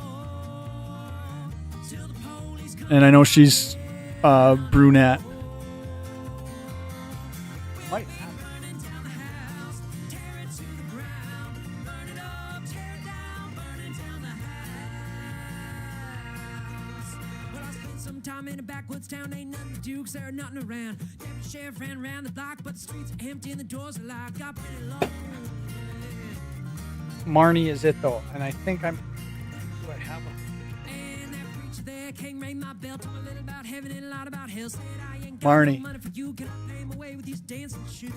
And I know she's brunette. Might have some time in a backwoods town, ain't nothing to do 'cause there ain't nothing around. Deputy sheriff ran around the block, but the streets are empty and the doors are locked. Got pretty long. Marnie is it though, and I think do I have a And that preacher there came ring my bell, told me a little about heaven and a lot about hell. Said I ain't got Marnie. no money for you, can I pay him away with these dancing shoes?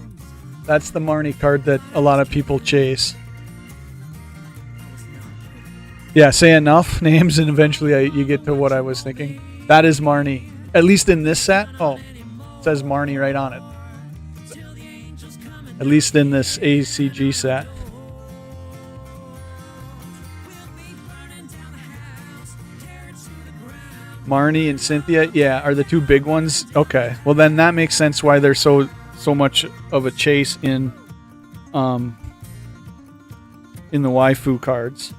That's the Marnie card that a lot of people chase. Yeah, say enough names and eventually you get to what I was thinking. That is Marnie. At least in this set. Oh, it says Marnie right on it. At least in this ACG set. Marnie and Cynthia, yeah, are the two big ones. Okay, well then that makes sense why there's so much of a chase in the waifu cards.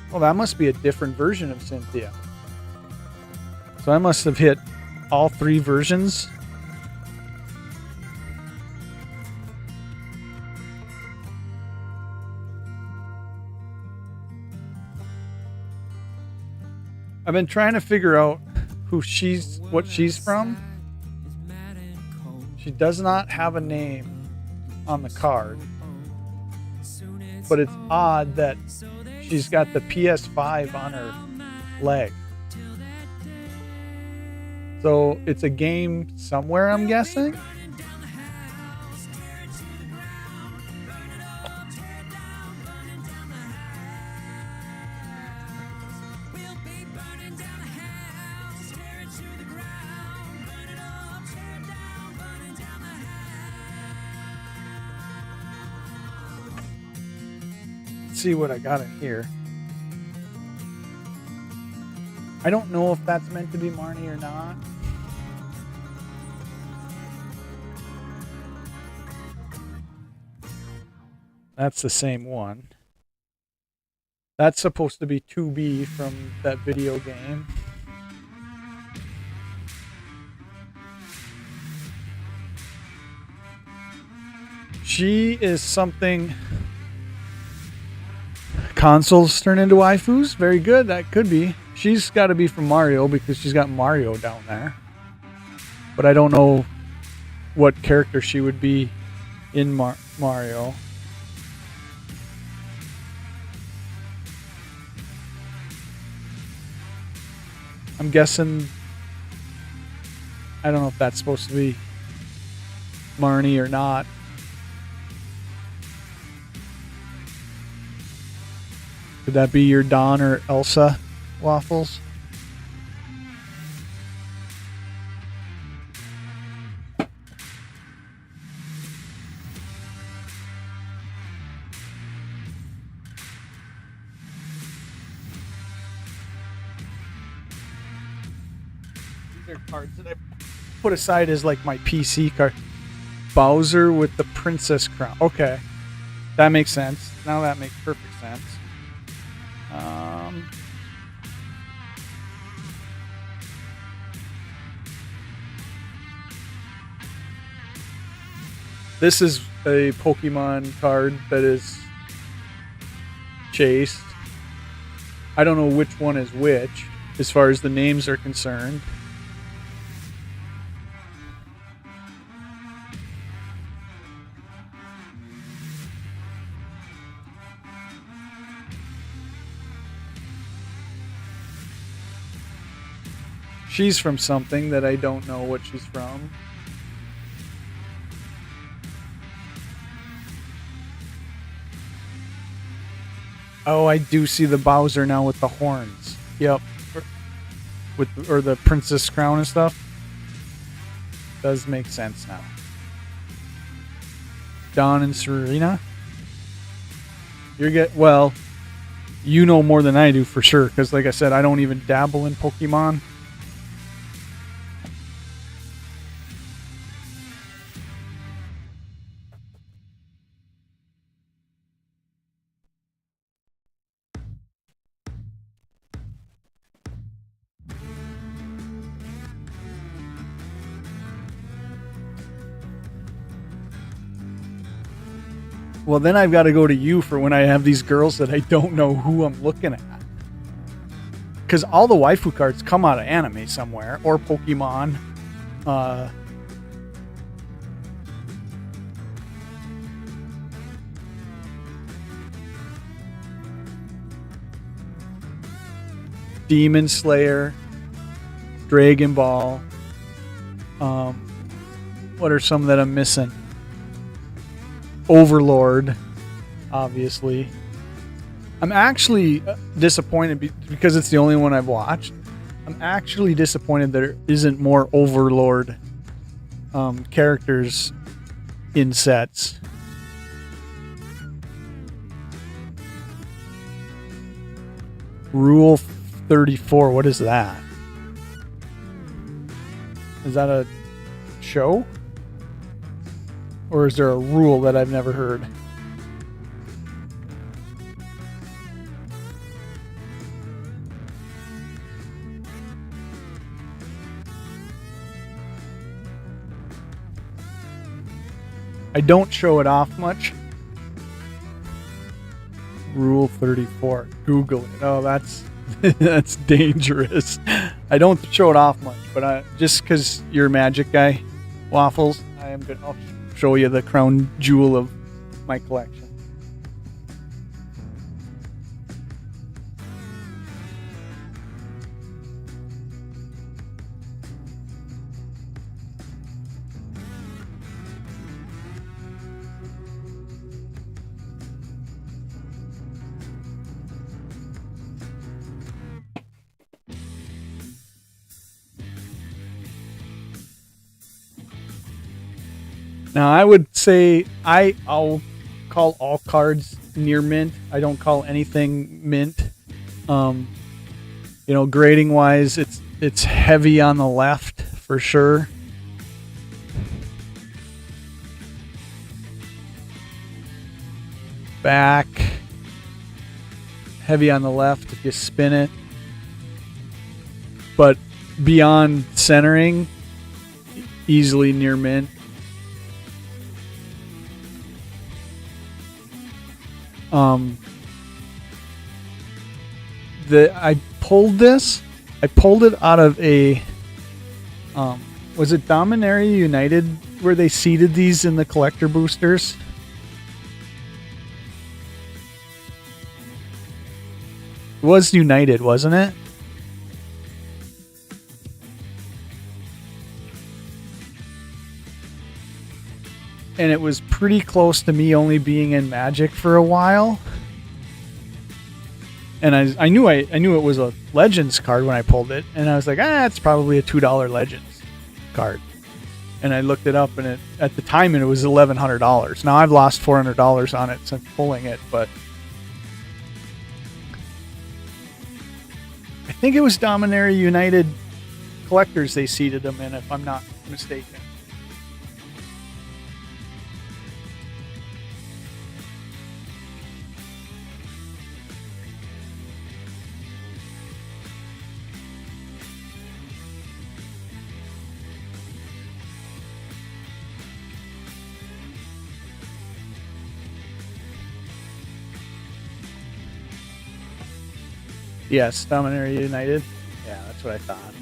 Well, that must be a different version of Cynthia. So I must have hit all 3 versions. I've been trying to figure out what she's from. She does not have a name on the card. But it's odd that she's got the PS5 on her leg. So it's a game somewhere, I'm guessing. Let's see what I got in here. I don't know if that's meant to be Marnie or not. That's the same one. That's supposed to be 2B from that video game. She is something. Consoles turn into waifus? Very good. That could be. She's got to be from Mario because she's got Mario down there. But I don't know what character she would be in Mario. I'm guessing. I don't know if that's supposed to be Marnie or not. Could that be your Dawn or Elsa waffles? These are cards that I put aside as like my PC card. Bowser with the princess crown. Okay. That makes sense. Now that makes perfect sense. This is a Pokemon card that is chased. I don't know which one is which as far as the names are concerned. She's from something that I don't know what she's from. Oh, I do see the Bowser now with the horns. Yep. Or the princess crown and stuff. Does make sense now. Dawn and Serena. Well, you know more than I do for sure, because like I said, I don't even dabble in Pokemon. Well, then I've got to go to you for when I have these girls that I don't know who I'm looking at. Because all the waifu cards come out of anime somewhere, or Pokemon. Demon Slayer, Dragon Ball. What are some that I'm missing? Overlord, obviously. I'm actually disappointed because it's the only one I've watched. I'm actually disappointed there isn't more Overlord characters in sets. Rule 34, what is that? Is that a show? Or is there a rule that I've never heard? I don't show it off much. Rule 34. Google it. Oh, that's that's dangerous. I don't show it off much, but just because you're a magic guy, Waffles, I am good. I'll show you the crown jewel of my collection. Now, I would say I'll call all cards near mint. I don't call anything mint. Grading wise, it's heavy on the left for sure. Back, heavy on the left if you spin it. But beyond centering, easily near mint. I pulled it out of a was it Dominaria United where they seeded these in the collector boosters? It was United, wasn't it? And it was pretty close to me only being in Magic for a while. And I knew it was a Legends card when I pulled it, and I was like, it's probably a $2 Legends card. And I looked it up, and at the time it was $1,100. Now I've lost $400 on it since pulling it, but I think it was Dominaria United Collectors they seeded them in, if I'm not mistaken. Yes, Dominaria United. Yeah, that's what I thought.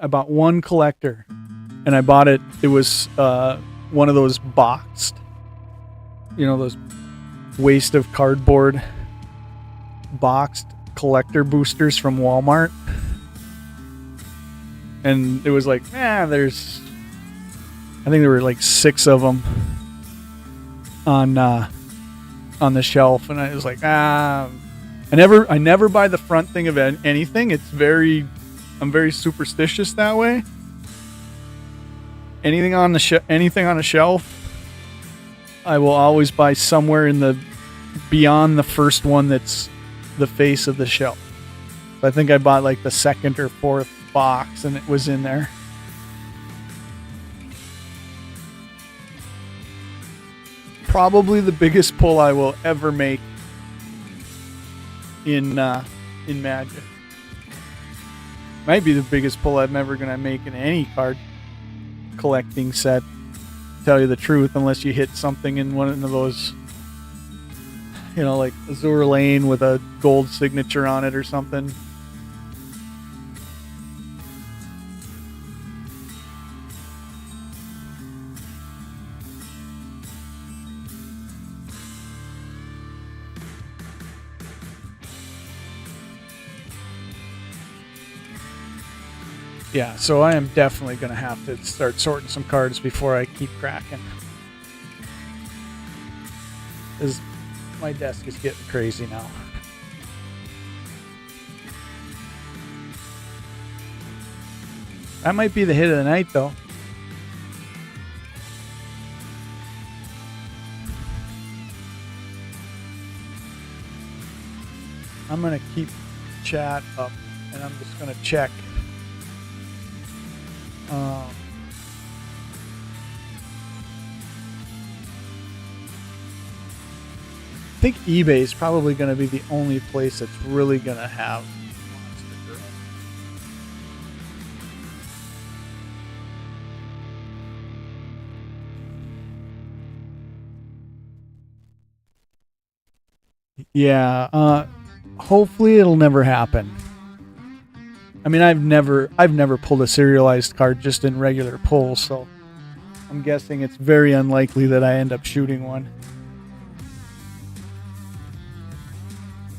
About one collector, and I bought it. It was one of those boxed, those waste of cardboard boxed collector boosters from Walmart, and it was like, I think there were like 6 of them on the shelf, and I was like, I never buy the front thing of anything. I'm very superstitious that way. Anything on a shelf, I will always buy somewhere beyond the first one that's the face of the shelf. I think I bought like the 2nd or 4th box, and it was in there. Probably the biggest pull I will ever make in Magic. Might be the biggest pull I'm ever gonna make in any card collecting set, to tell you the truth, unless you hit something in one of those, like Azure Lane with a gold signature on it or something. Yeah, so I am definitely going to have to start sorting some cards before I keep cracking. Because my desk is getting crazy now. That might be the hit of the night, though. I'm going to keep chat up, and I'm just going to check. I think eBay is probably going to be the only place that's really going to have Monster Girl. Yeah, hopefully it'll never happen. I mean, I've never pulled a serialized card just in regular pulls, so I'm guessing it's very unlikely that I end up shooting one.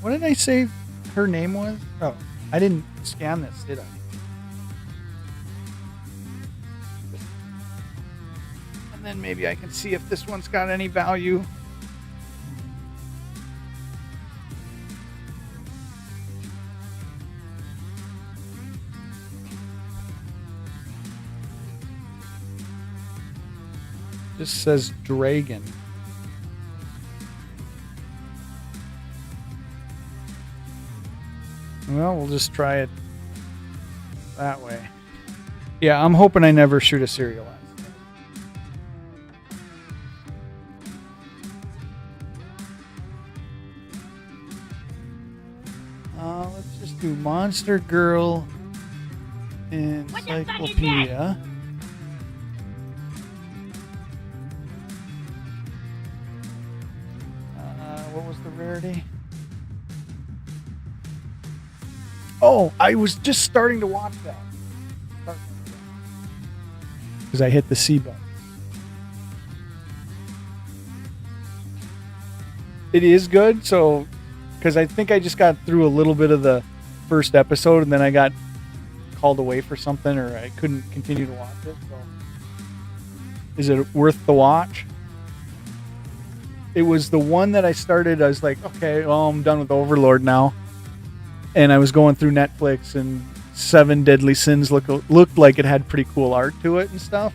What did I say her name was? Oh, I didn't scan this, did I? And then maybe I can see if this one's got any value. This says dragon. Well, we'll just try it that way. Yeah, I'm hoping I never shoot a serialized. Let's just do Monster Girl Encyclopedia. What was the rarity? Oh, I was just starting to watch that. Because I hit the C button. It is good, so because I think I just got through a little bit of the first episode and then I got called away for something or I couldn't continue to watch it. So is it worth the watch? It was the one that I started. I was like, okay, well, I'm done with Overlord now. And I was going through Netflix and Seven Deadly Sins looked like it had pretty cool art to it and stuff.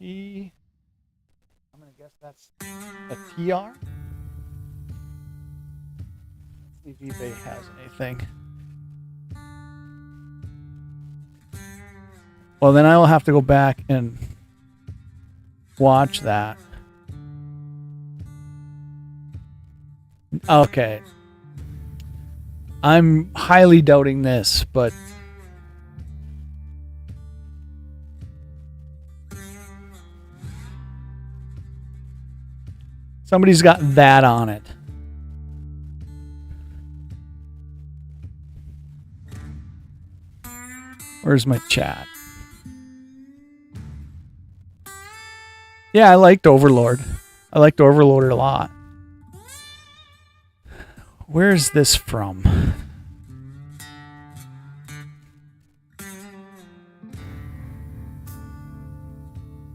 I'm going to guess that's a TR. Let's see if eBay has anything. Well, then I will have to go back and watch that. Okay. I'm highly doubting this, but somebody's got that on it. Where's my chat? Yeah, I liked Overlord. I liked Overlord a lot. Where's this from?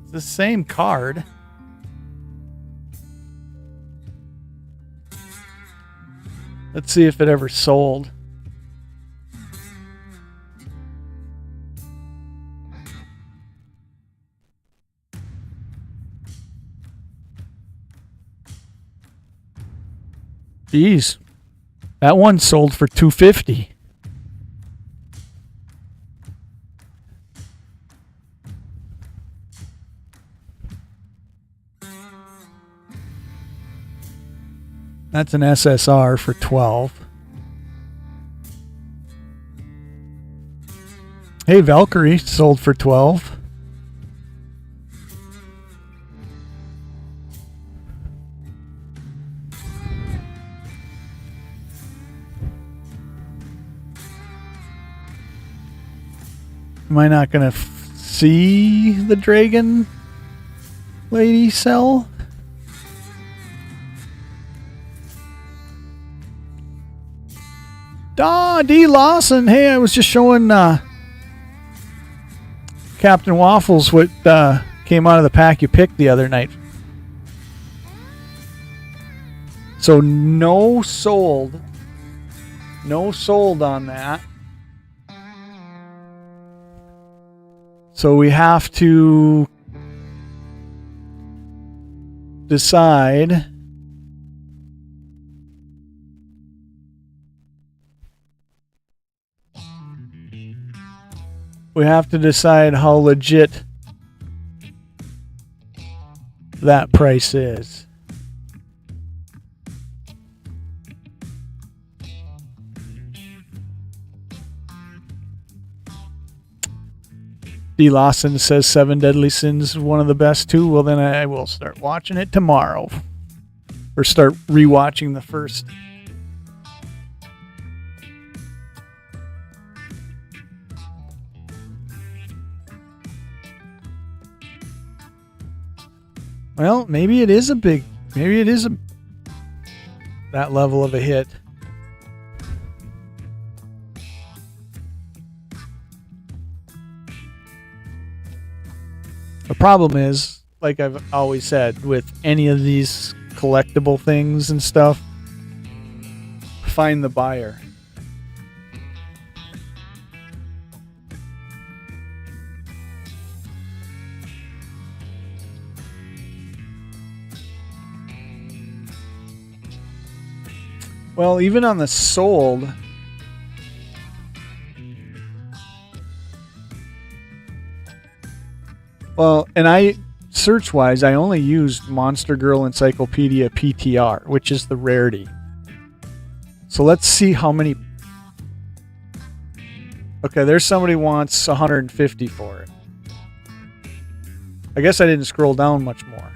It's the same card. Let's see if it ever sold. Jeez. That one sold for $250. That's an SSR for $12. Hey, Valkyrie sold for $12. Am I not going to see the dragon lady sell? D. Lawson. Hey, I was just showing Captain Waffles what came out of the pack you picked the other night. So no sold. No sold on that. So we have to decide how legit that price is. D. Lawson says Seven Deadly Sins is one of the best too. Well, then I will start watching it tomorrow. Or start rewatching the first. Well, maybe it is that level of a hit. The problem is, like I've always said, with any of these collectible things and stuff, find the buyer. Well, even on the sold, well, and I search-wise, I only used Monster Girl Encyclopedia PTR, which is the rarity. So let's see how many. Okay, there's somebody who wants 150 for it. I guess I didn't scroll down much more.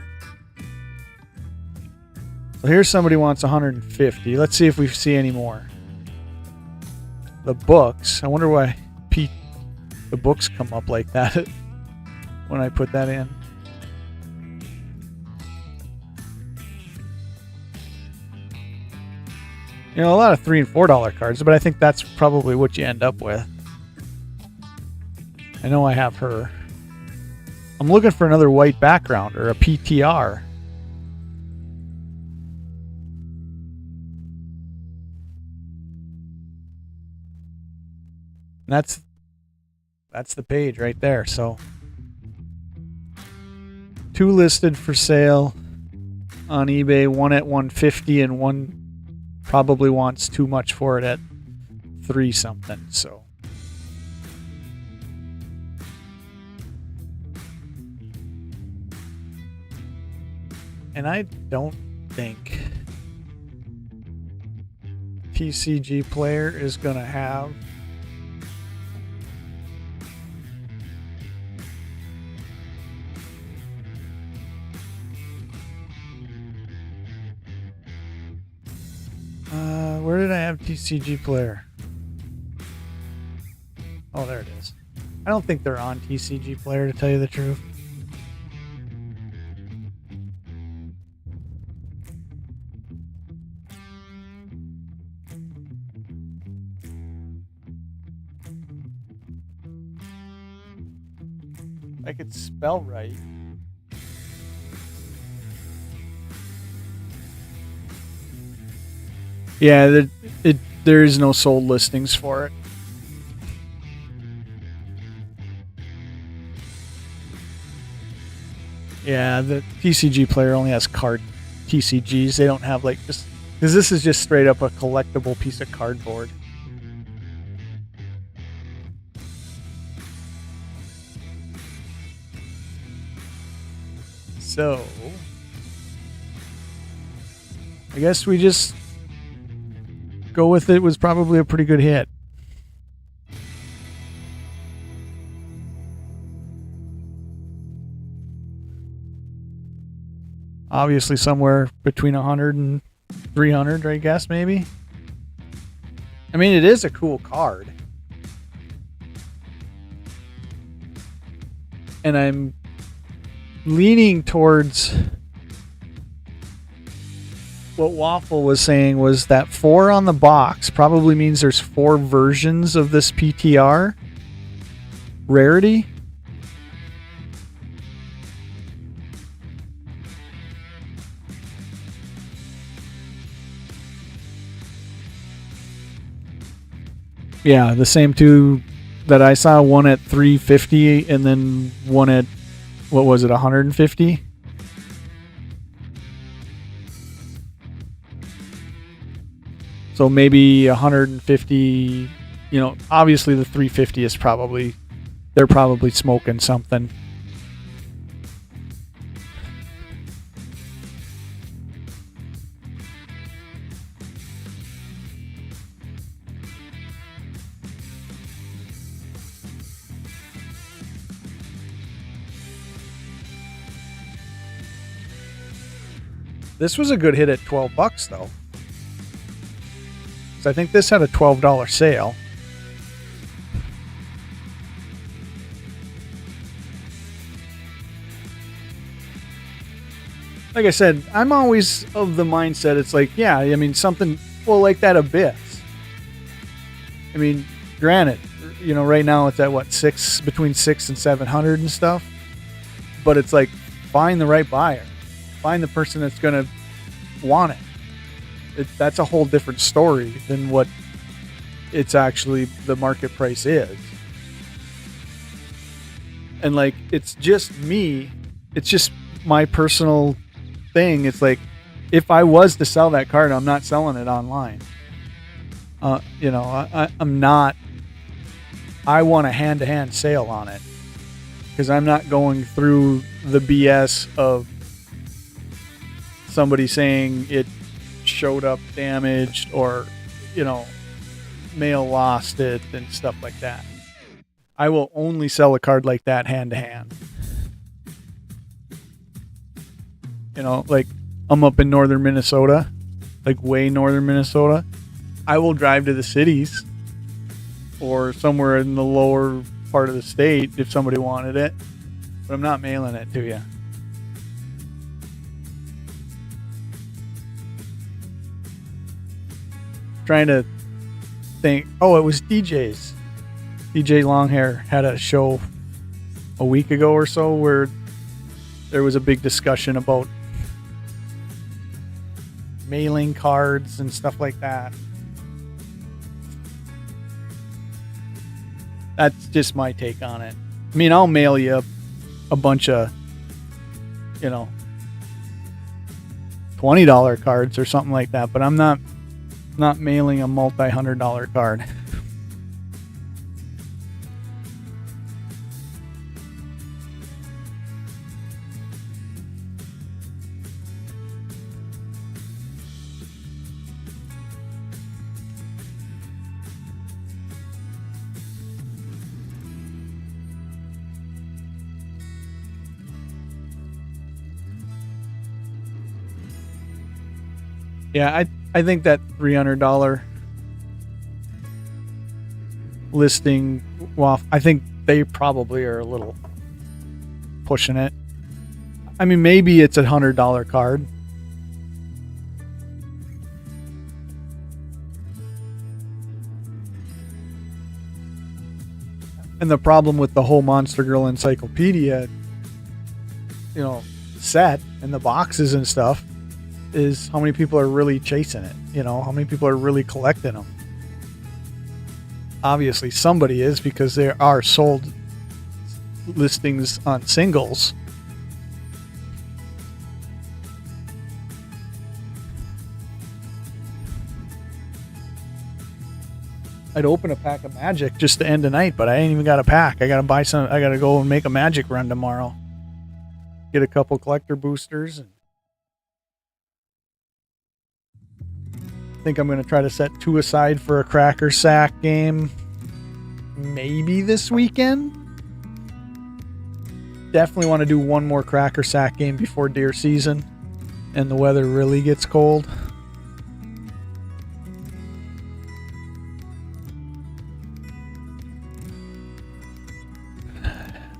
So here's somebody who wants 150. Let's see if we see any more. The books. I wonder why the books come up like that when I put that in. You know, a lot of $3 and $4 cards, but I think that's probably what you end up with. I know I have her. I'm looking for another white background or a PTR. That's the page right there. So 2 listed for sale on eBay, one at 150 and one probably wants too much for it at 3 something. So and I don't think TCG Player is going to have where did I have TCG Player? Oh, there it is. I don't think they're on TCG Player, to tell you the truth. I could spell right. Yeah, there is no sold listings for it. Yeah, the TCG Player only has card TCGs. They don't have like just because this is just straight up a collectible piece of cardboard. So I guess we just go with it. Was probably a pretty good hit. Obviously somewhere between 100 and 300, I guess, maybe. I mean, it is a cool card. And I'm leaning towards what Waffle was saying was that 4 on the box probably means there's 4 versions of this PTR rarity. Yeah, the same 2 that I saw, one at 350 and then one at, what was it, 150? So maybe 150, you know, obviously the 350 is probably, they're probably smoking something. This was a good hit at $12 though. So I think this had a $12 sale. Like I said, I'm always of the mindset, it's like, yeah, I mean, something, well, like that Abyss. I mean, granted, you know, right now it's at what, between 600 and 700 and stuff. But it's like, find the right buyer. Find the person that's going to want it. That's a whole different story than what it's actually the market price is. And like, it's just me. It's just my personal thing. It's like, if I was to sell that card, I'm not selling it online. You know, I'm not. I want a hand-to-hand sale on it because I'm not going through the BS of somebody saying it showed up damaged or, you know, mail lost it and stuff like that. I will only sell a card like that hand-to-hand. You know, like I'm up in northern Minnesota, like way northern Minnesota. I will drive to the cities or somewhere in the lower part of the state if somebody wanted it, but I'm not mailing it to you. Trying to think. Oh, it was DJ's. DJ Longhair had a show a week ago or so where there was a big discussion about mailing cards and stuff like that. That's just my take on it. I mean, I'll mail you a bunch of, you know, $20 cards or something like that, but I'm not mailing a multi-$100 card. Yeah, I think that $300 listing, well, I think they probably are a little pushing it. I mean, maybe it's a $100 card. And the problem with the whole Monster Girl Encyclopedia, you know, set and the boxes and stuff is how many people are really chasing it. You know, how many people are really collecting them. Obviously somebody is, because there are sold listings on singles. I'd open a pack of Magic just to end the night, but I ain't even got a pack. I gotta buy some. I gotta go and make a Magic run tomorrow. Get a couple collector boosters. And I think I'm going to try to set 2 aside for a Cracker Sack game. Maybe this weekend. Definitely want to do 1 more Cracker Sack game before deer season and the weather really gets cold.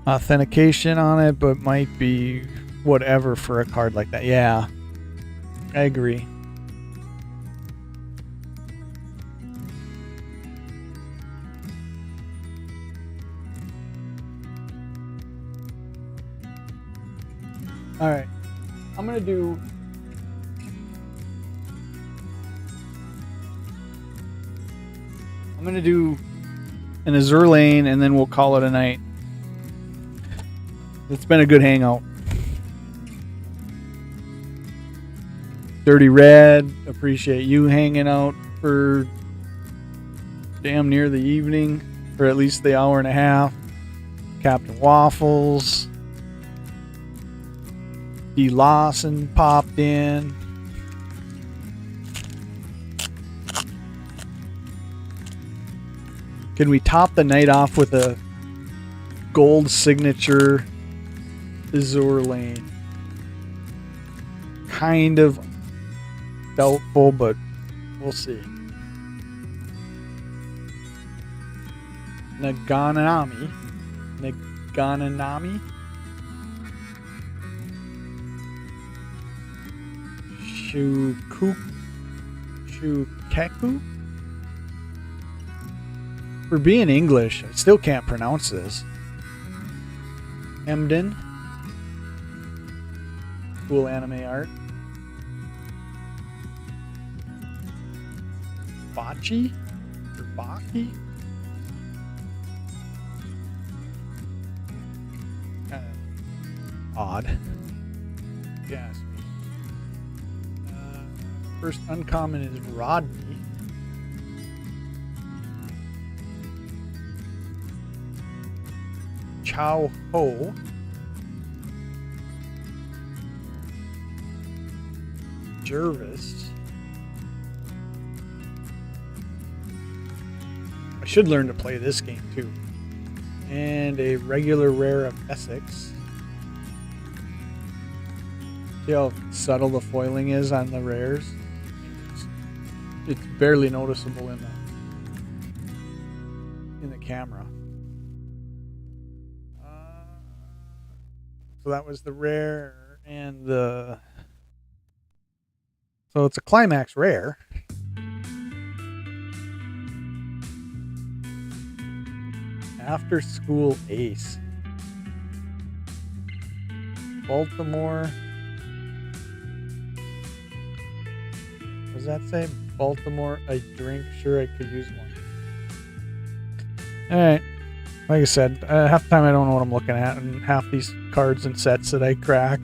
Authentication on it, but might be whatever for a card like that. Yeah, I agree. All right, I'm gonna do an Azure Lane, and then we'll call it a night. It's been a good hangout. Dirty Red, appreciate you hanging out for damn near the evening, or at least the hour and a half. Captain Waffles. D. Lawson popped in. Can we top the night off with a gold signature Azure Lane? Kind of doubtful, but we'll see. Naganami. Shukeku? For being English, I still can't pronounce this. Emden. Cool anime art. Bachi? Or Baki? Kind of odd. Yes. First uncommon is Rodney. Chow Ho. Jervis. I should learn to play this game too. And a regular rare of Essex. See how subtle the foiling is on the rares? It's barely noticeable in the camera. So that was the rare and the... So it's a climax rare. After School Ace. Baltimore. What does that say? Baltimore, I drink. Sure, I could use one. Alright. Like I said, half the time I don't know what I'm looking at, and half these cards and sets that I crack.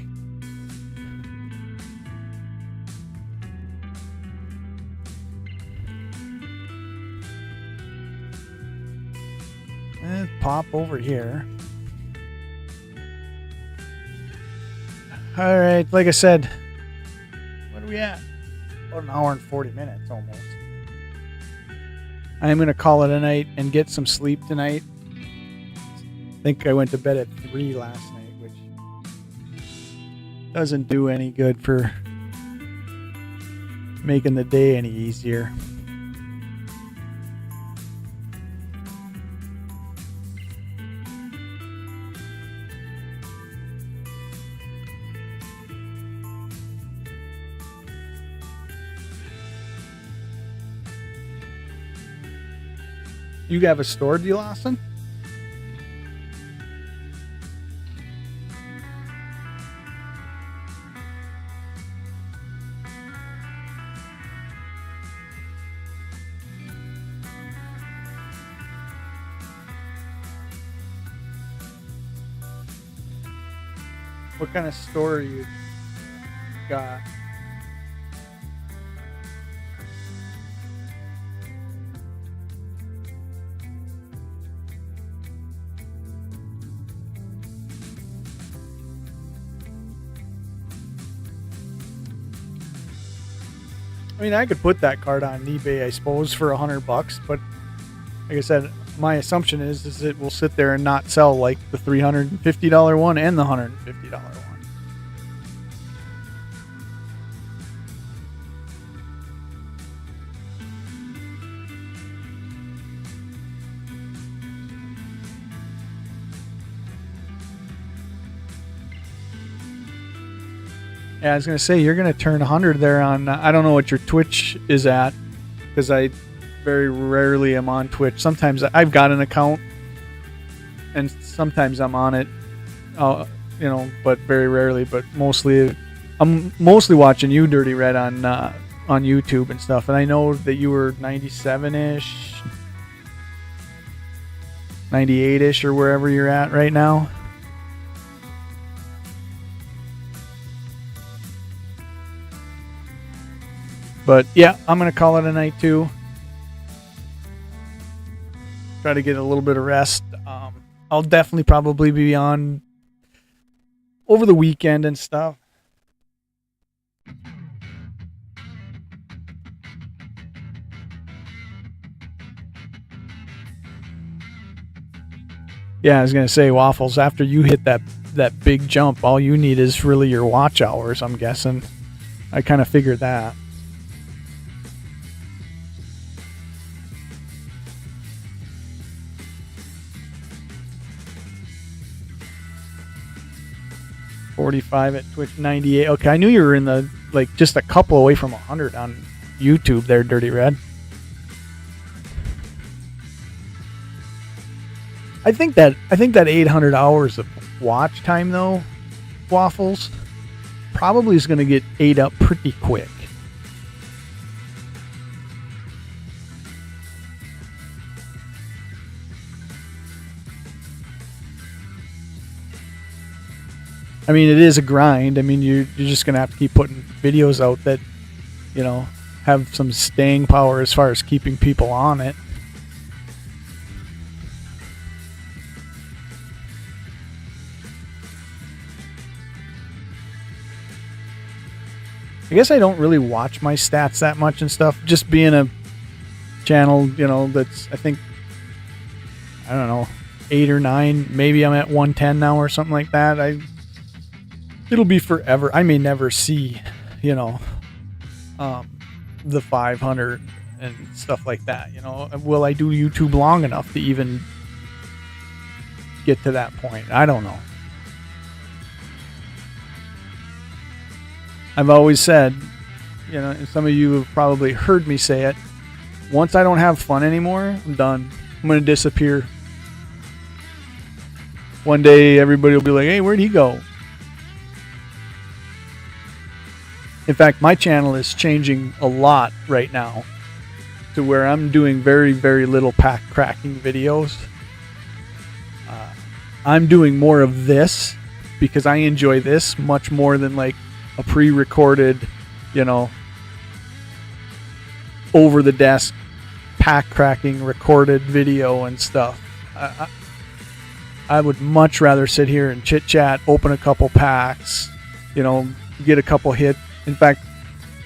And pop over here. Alright, like I said, what are we at? About an hour and 40 minutes almost. I'm going to call it a night and get some sleep tonight. I think I went to bed at 3 last night, which doesn't do any good for making the day any easier. You have a store, D. Lawson? What kind of store you got? I mean, I could put that card on eBay, I suppose, for $100, but like I said, my assumption is it will sit there and not sell like the $350 one and the $150 one. Yeah, I was going to say, you're going to turn 100 there on, I don't know what your Twitch is at, because I very rarely am on Twitch. Sometimes I've got an account, and sometimes I'm on it, but very rarely, but mostly, I'm mostly watching you, Dirty Red, on YouTube and stuff, and I know that you were 97-ish, 98-ish, or wherever you're at right now. But yeah, I'm going to call it a night too. Try to get a little bit of rest. I'll definitely probably be on over the weekend and stuff. Yeah, I was going to say, Waffles, after you hit that big jump, all you need is really your watch hours, I'm guessing. I kind of figured that. $45 at Twitch, 98. Okay, I knew you were in the, like, just a couple away from 100 on YouTube there, Dirty Red. I think that 800 hours of watch time, though, Waffles, probably is going to get ate up pretty quick. I mean, it is a grind. I mean, you're just going to have to keep putting videos out that, have some staying power as far as keeping people on it. I guess I don't really watch my stats that much and stuff. Just being a channel, that's, I think, I don't know, 8 or 9. Maybe I'm at 110 now or something like that. It'll be forever. I may never see, the 500 and stuff like that. Will I do YouTube long enough to even get to that point? I don't know. I've always said, and some of you have probably heard me say it, once I don't have fun anymore, I'm done. I'm going to disappear. One day everybody will be like, hey, where'd he go? In fact, my channel is changing a lot right now to where I'm doing very, very little pack cracking videos. I'm doing more of this because I enjoy this much more than like a pre-recorded, over the desk pack cracking recorded video and stuff. I would much rather sit here and chit chat, open a couple packs, get a couple hits. In fact,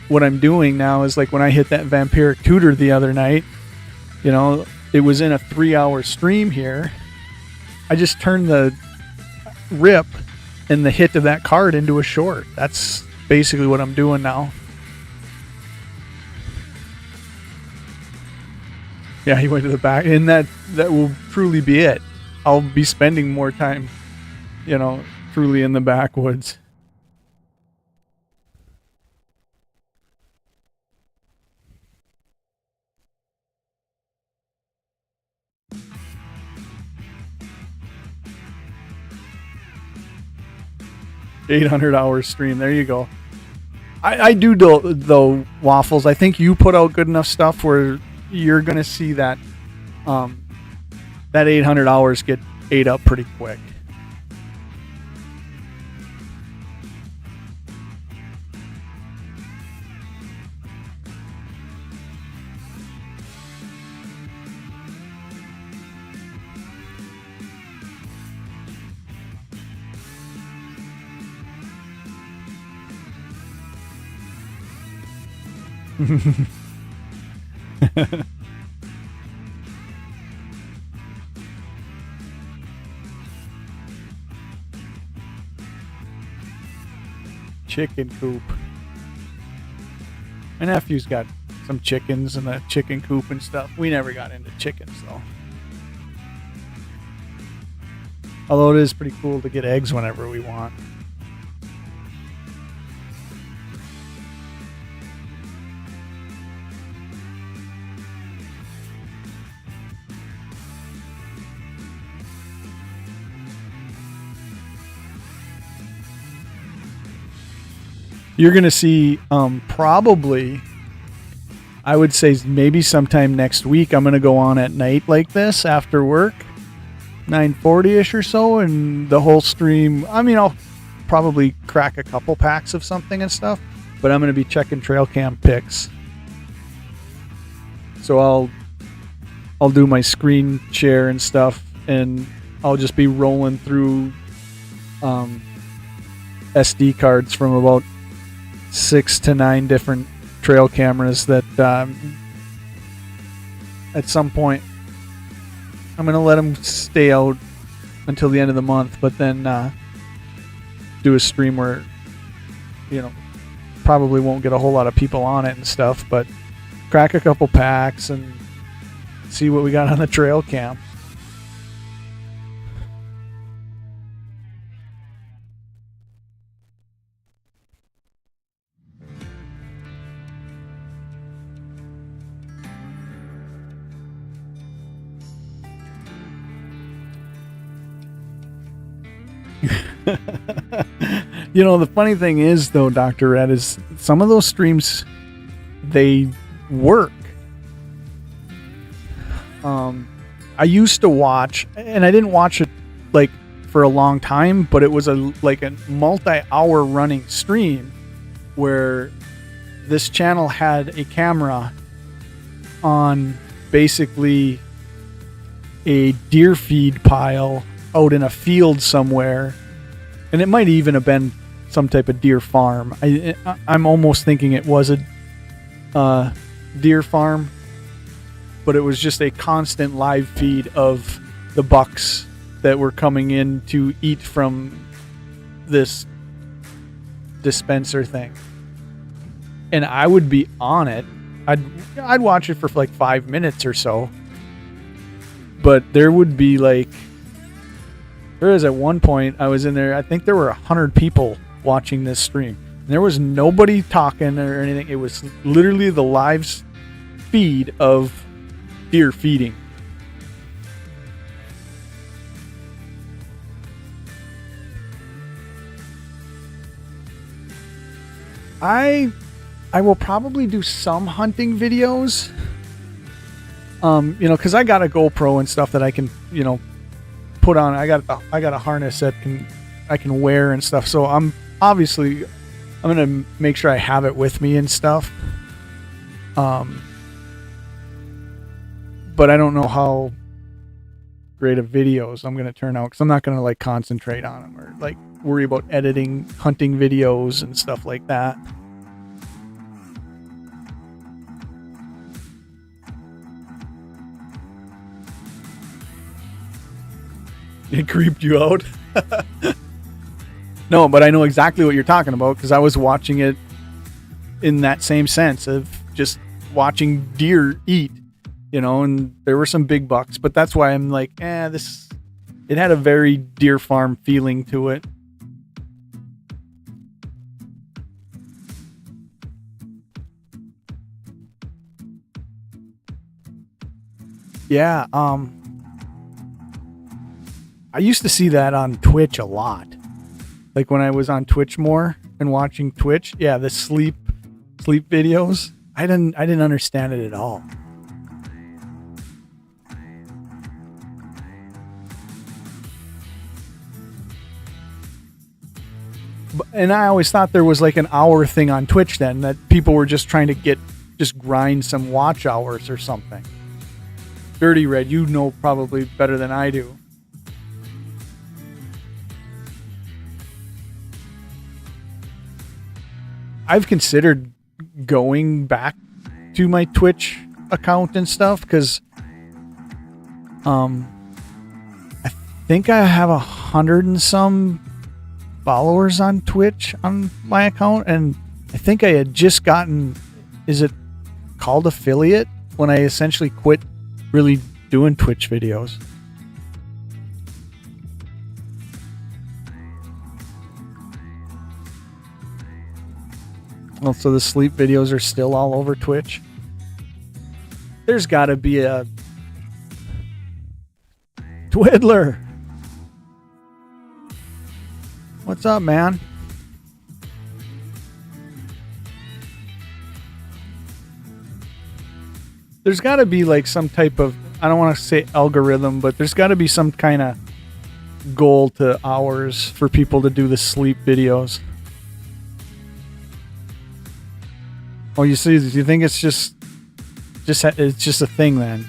what I'm doing now is like when I hit that Vampiric Tutor the other night, it was in a 3-hour stream here. I just turned the rip and the hit of that card into a short. That's basically what I'm doing now. Yeah, he went to the back, and that will truly be it. I'll be spending more time, truly in the backwoods. $800 stream. There you go. I do though, Waffles. I think you put out good enough stuff where you're gonna see that that 800 hours get ate up pretty quick. Chicken coop. My nephew's got some chickens and a chicken coop and stuff. We never got into chickens though. Although it is pretty cool to get eggs whenever we want. You're going to see probably, I would say maybe sometime next week, I'm going to go on at night like this after work, 9:40ish or so, and the whole stream, I'll probably crack a couple packs of something and stuff, but I'm going to be checking trail cam pics. So I'll do my screen share and stuff, and I'll just be rolling through SD cards from about 6 to 9 different trail cameras that at some point I'm going to let them stay out until the end of the month, but then do a stream where probably won't get a whole lot of people on it and stuff, but crack a couple packs and see what we got on the trail cam. The funny thing is, though, Dr. Red, is some of those streams, they work. I used to watch, and I didn't watch it like for a long time, but it was a multi-hour running stream where this channel had a camera on basically a deer feed pile out in a field somewhere, and it might even have been some type of deer farm. I'm almost thinking it was a deer farm, but it was just a constant live feed of the bucks that were coming in to eat from this dispenser thing. And I would be on it. I'd watch it for like 5 minutes or so. But there would be like, there was at one point I was in there, I think there were 100 people watching this stream. And there was nobody talking or anything. It was literally the live feed of deer feeding. I will probably do some hunting videos. Because I got a GoPro and stuff that I can, put on. I got a harness that I can wear and stuff. So I'm gonna make sure I have it with me and stuff. But I don't know how great of videos I'm gonna turn out, because I'm not gonna like concentrate on them or like worry about editing hunting videos and stuff like that. It creeped you out? No, but I know exactly what you're talking about, because I was watching it in that same sense of just watching deer eat, and there were some big bucks, but that's why I'm like, it had a very deer farm feeling to it. Yeah, I used to see that on Twitch a lot. Like when I was on Twitch more and watching Twitch, the sleep videos. I didn't understand it at all. And I always thought there was like an hour thing on Twitch then, that people were just trying to grind some watch hours or something. Dirty Red, you know probably better than I do. I've considered going back to my Twitch account and stuff, because I think I have 100 and some followers on Twitch on my account, and I think I had just gotten, is it called affiliate, when I essentially quit really doing Twitch videos. Well, so the sleep videos are still all over Twitch. There's got to be a Twiddler. What's up, man? There's got to be like some type of, I don't want to say algorithm, but there's got to be some kind of goal to hours for people to do the sleep videos. Oh, you see, you think it's just a thing then?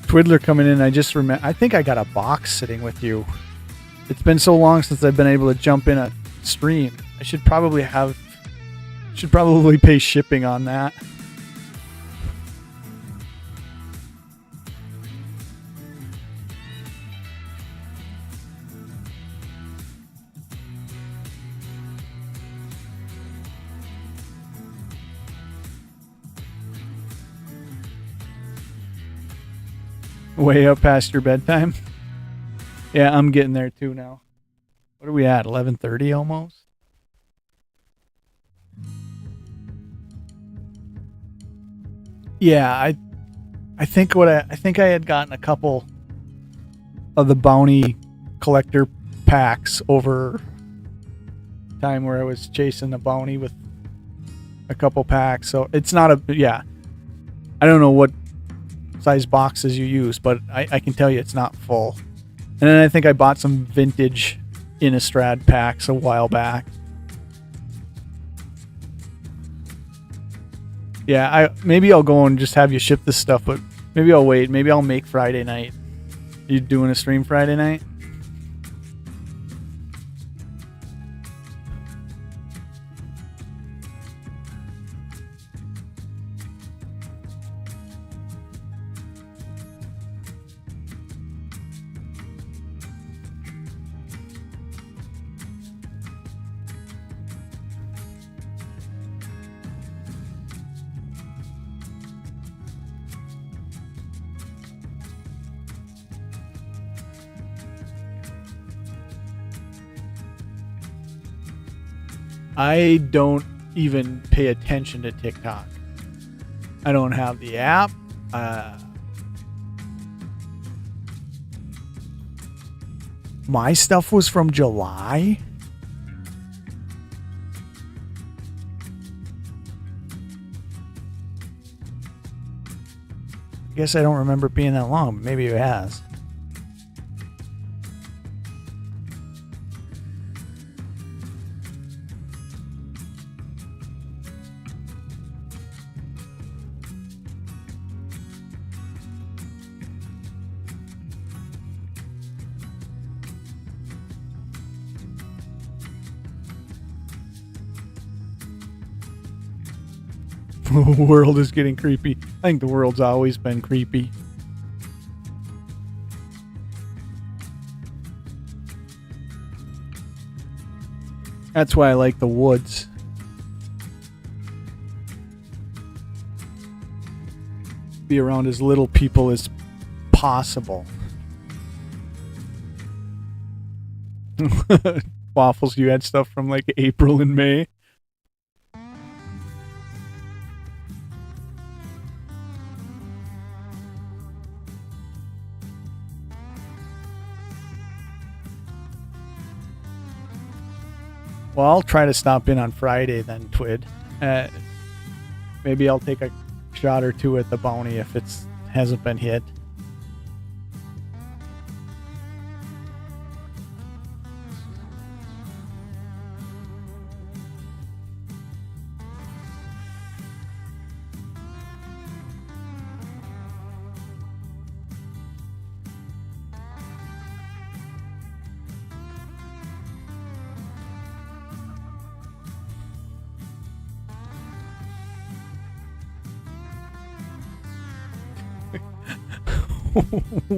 Twiddler coming in. I just remember. I think I got a box sitting with you. It's been so long since I've been able to jump in a stream. I should probably pay shipping on that. Way up past your bedtime? Yeah, I'm getting there too now. What are we at? 11:30 almost? Yeah, I think I had gotten a couple of the bounty collector packs over time where I was chasing the bounty with a couple packs. So it's not I don't know what size boxes you use, but I can tell you it's not full. And then I think I bought some vintage Innistrad packs a while back. Yeah, maybe I'll go and just have you ship this stuff, but maybe I'll wait. Maybe I'll make Friday night. You doing a stream Friday night? I don't even pay attention to TikTok. I don't have the app. My stuff was from July. I guess I don't remember it being that long, but maybe it has. The world is getting creepy. I think the world's always been creepy. That's why I like the woods. Be around as little people as possible. Waffles, you had stuff from like April and May. Well, I'll try to stop in on Friday then, Twid. Maybe I'll take a shot or two at the bounty if it hasn't been hit.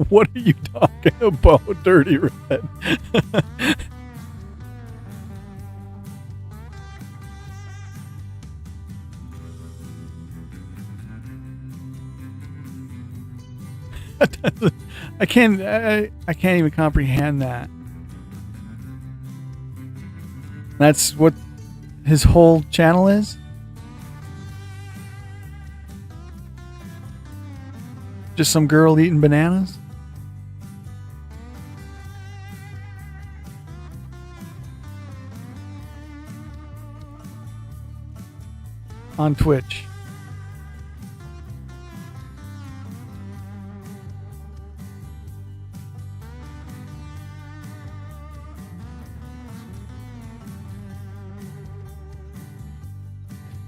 What are you talking about, Dirty Red? I can't even comprehend that. That's what his whole channel is? Just some girl eating bananas? On Twitch.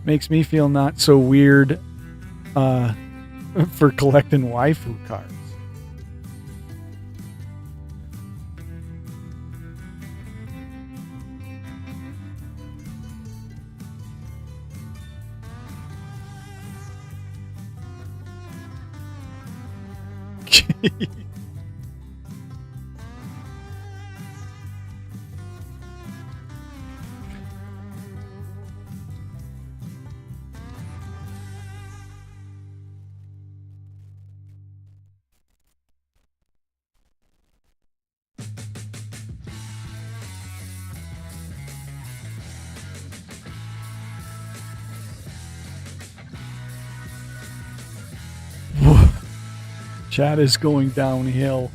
Makes me feel not so weird for collecting waifu cards. Chat is going downhill.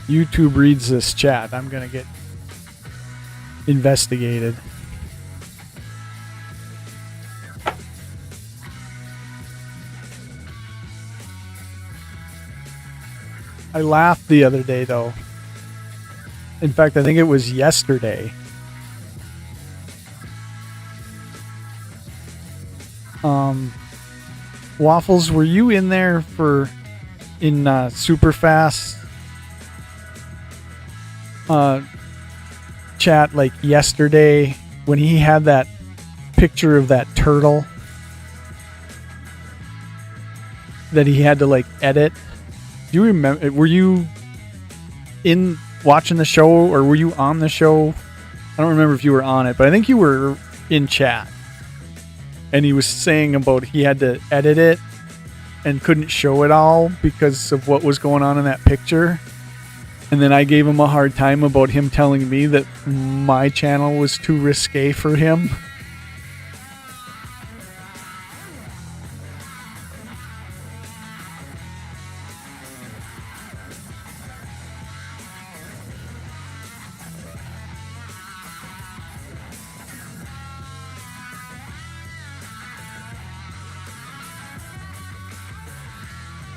YouTube reads this chat, I'm gonna get investigated. I laughed the other day, though. In fact, I think it was yesterday. Waffles, were you in there in Superfast chat like yesterday when he had that picture of that turtle that he had to like edit? Do you remember? Were you in watching the show, or were you on the show? I don't remember if you were on it, but I think you were in chat. And he was saying about he had to edit it and couldn't show it all because of what was going on in that picture. And then I gave him a hard time about him telling me that my channel was too risque for him.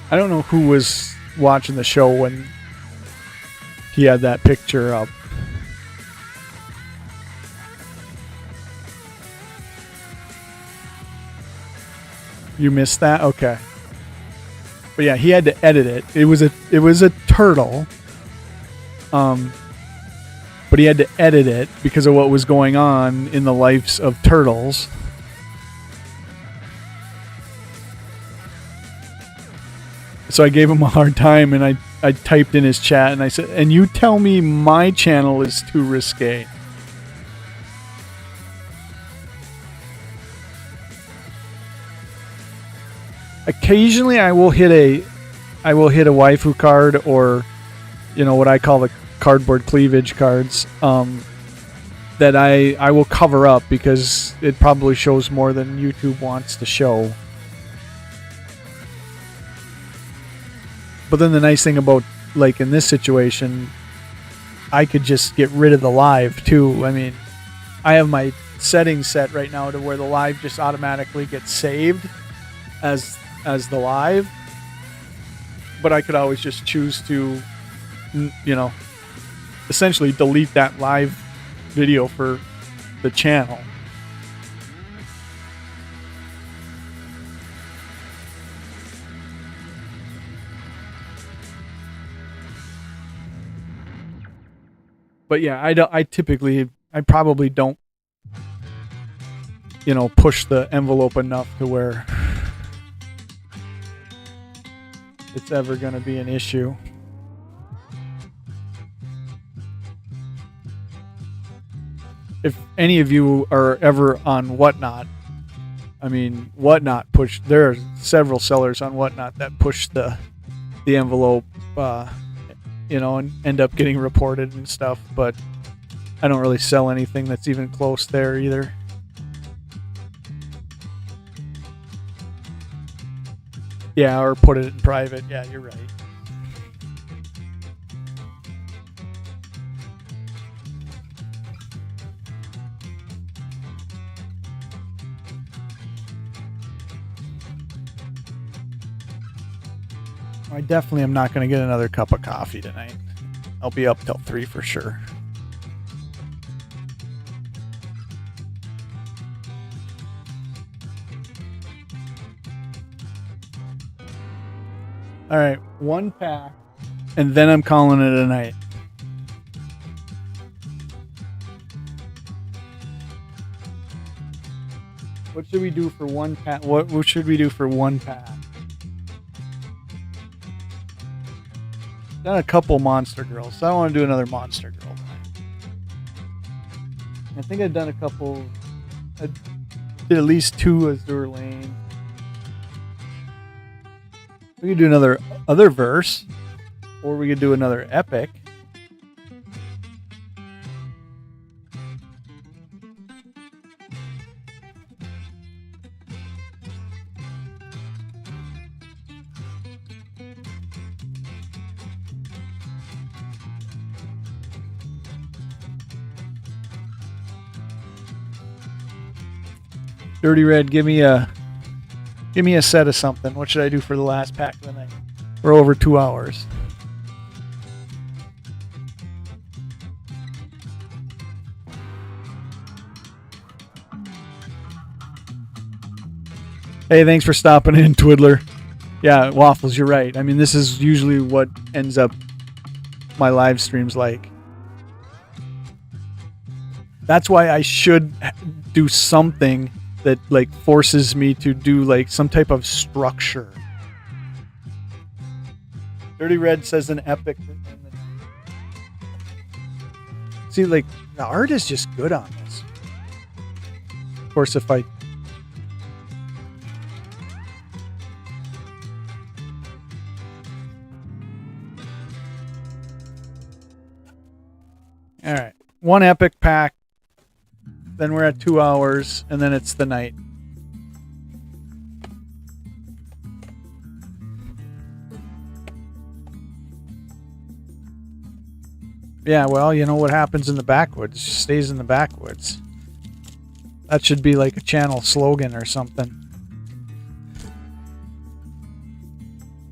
I don't know who was watching the show when he had that picture up. You missed that? Okay. But yeah, he had to edit it. It was a turtle. But he had to edit it because of what was going on in the lives of turtles. So I gave him a hard time, and I typed in his chat, and I said, and you tell me my channel is too risque. Occasionally I will hit a waifu card, or what I call the cardboard cleavage cards, that I will cover up because it probably shows more than YouTube wants to show. But then the nice thing about, like in this situation, I could just get rid of the live too. I mean, I have my settings set right now to where the live just automatically gets saved as the live. But I could always just choose to, essentially delete that live video for the channel. But yeah, I probably don't, push the envelope enough to where it's ever going to be an issue. If any of you are ever on Whatnot, I mean, Whatnot there are several sellers on Whatnot that push the envelope, and end up getting reported and stuff, but I don't really sell anything that's even close there either. Yeah, or put it in private. Yeah, you're right. I definitely am not going to get another cup of coffee tonight. I'll be up till 3 for sure. All right, 1 pack, and then I'm calling it a night. What should we do for 1 pack? What should we do for 1 pack? Done a couple Monster Girls, so I don't want to do another Monster Girl tonight. I think I've done a couple. I did at least 2 Azure Lane. We could do another other verse, or we could do another epic. Dirty Red, give me a set of something. What should I do for the last pack of the night? We're over 2 hours. Hey, thanks for stopping in, Twiddler. Yeah, Waffles, you're right. I mean, this is usually what ends up my live streams like. That's why I should do something that like forces me to do like some type of structure. Dirty Red says an epic. See, like the art is just good on this. Of course, if I all right, one epic pack. Then we're at 2 hours, and then it's the night. Yeah, well, you know what happens in the backwoods stays in the backwoods. That should be like a channel slogan or something.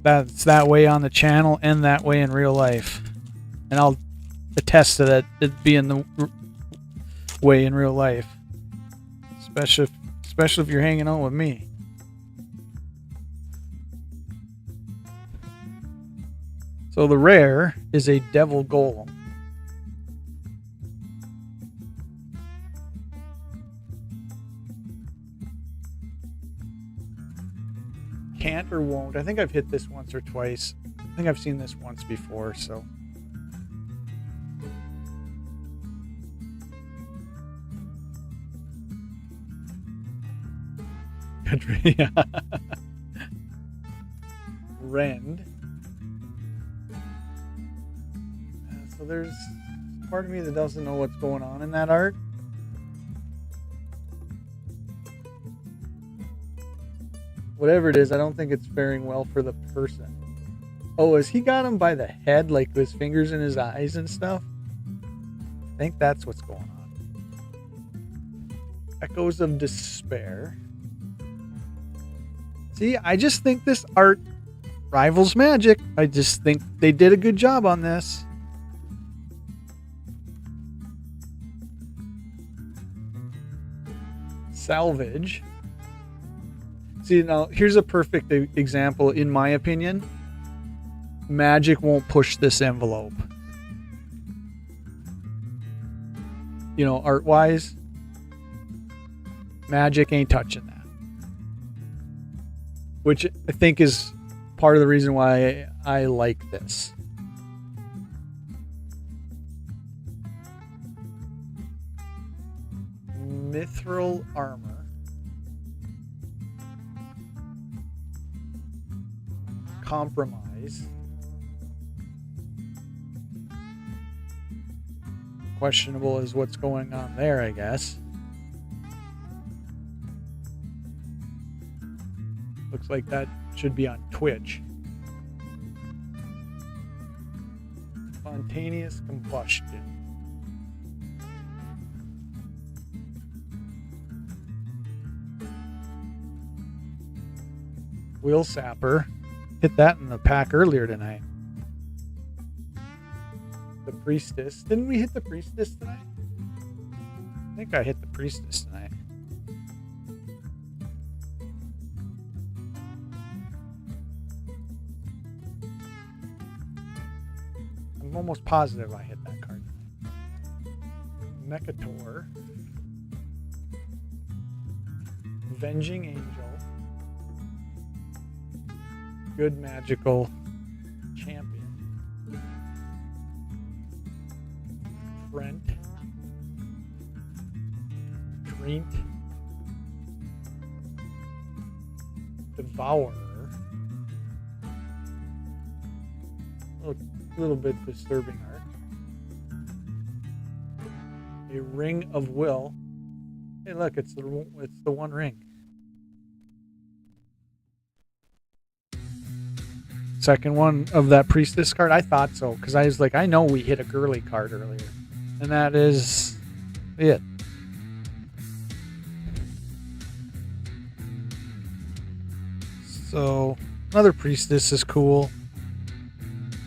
That's that way on the channel and that way in real life. And I'll attest to that it being the way in real life, especially if you're hanging out with me. So the rare is a devil golem. Can't or won't. I think I've hit this once or twice. I think I've seen this once before, so yeah. Rend. So there's part of me that doesn't know what's going on in that art. Whatever it is, I don't think it's faring well for the person. Oh, has he got him by the head, like with his fingers in his eyes and stuff? I think that's what's going on. Echoes of Despair. See, I just think this art rivals Magic. I just think they did a good job on this. Salvage. See, now here's a perfect example, in my opinion. Magic won't push this envelope. You know, art-wise, Magic ain't touching that. Which I think is part of the reason why I like this. Mithril Armor. Compromise. Questionable is what's going on there, I guess. Looks like that should be on Twitch. Spontaneous combustion. Wheel Sapper. Hit that in the pack earlier tonight. The Priestess. Didn't we hit the Priestess tonight? I think I hit the Priestess tonight. I'm almost positive I hit that card. Mechator. Avenging Angel. Good Magical Champion. Trent. Treat. Devourer. A little bit disturbing art. A Ring of Will. Hey, look, it's the one ring. Second one of that Priestess card. I thought so, because I was like, I know we hit a girly card earlier, and that is it. So another priestess is cool.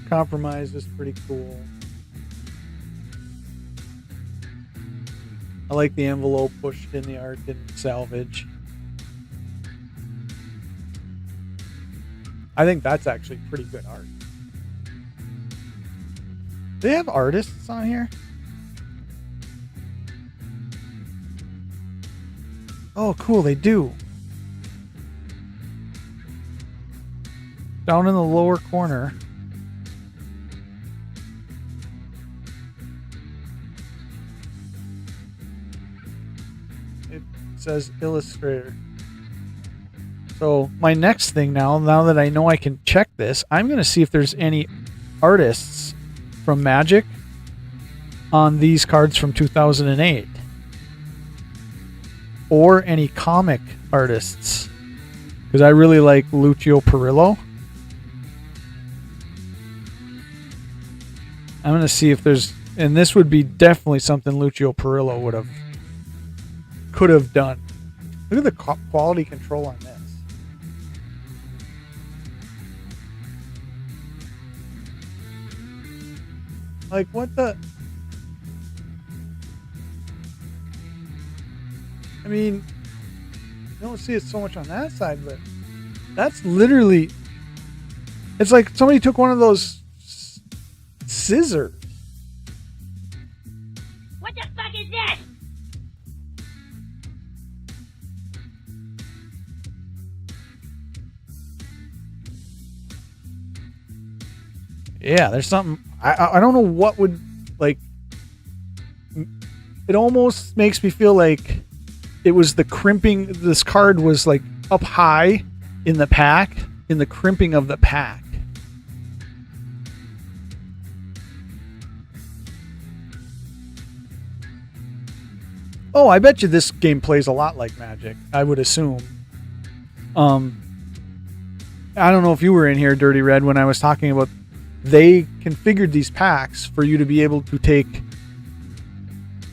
Compromise is pretty cool. I like the envelope pushed in the art and salvage. I think that's actually pretty good art. Do they have artists on here? Oh, cool, they do. Down in the lower corner. It says illustrator. So my next thing now that I know I can check this, I'm going to see if there's any artists from Magic on these cards from 2008. Or any comic artists. Because I really like Lucio Perillo. I'm going to see if there's... And this would be definitely something Lucio Perillo could have done. Look at the quality control on this. Like, what the... I mean, you don't see it so much on that side, but that's literally... It's like somebody took one of those scissors. What the fuck is that? Yeah, there's something... I don't know what would... Like... It almost makes me feel like it was the crimping... This card was like up high in the pack, in the crimping of the pack. Oh, I bet you this game plays a lot like Magic, I would assume. I don't know if you were in here, Dirty Red, when I was talking about they configured these packs for you to be able to take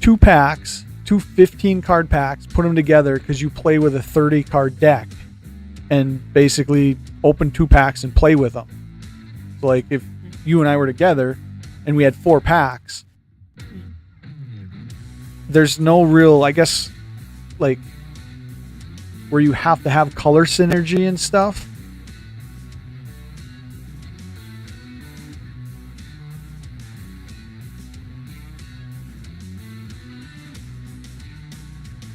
two 15 card packs, put them together because you play with a 30 card deck and basically open two packs and play with them. So like if you and I were together and we had 4 packs, there's no real, I guess, like where you have to have color synergy and stuff.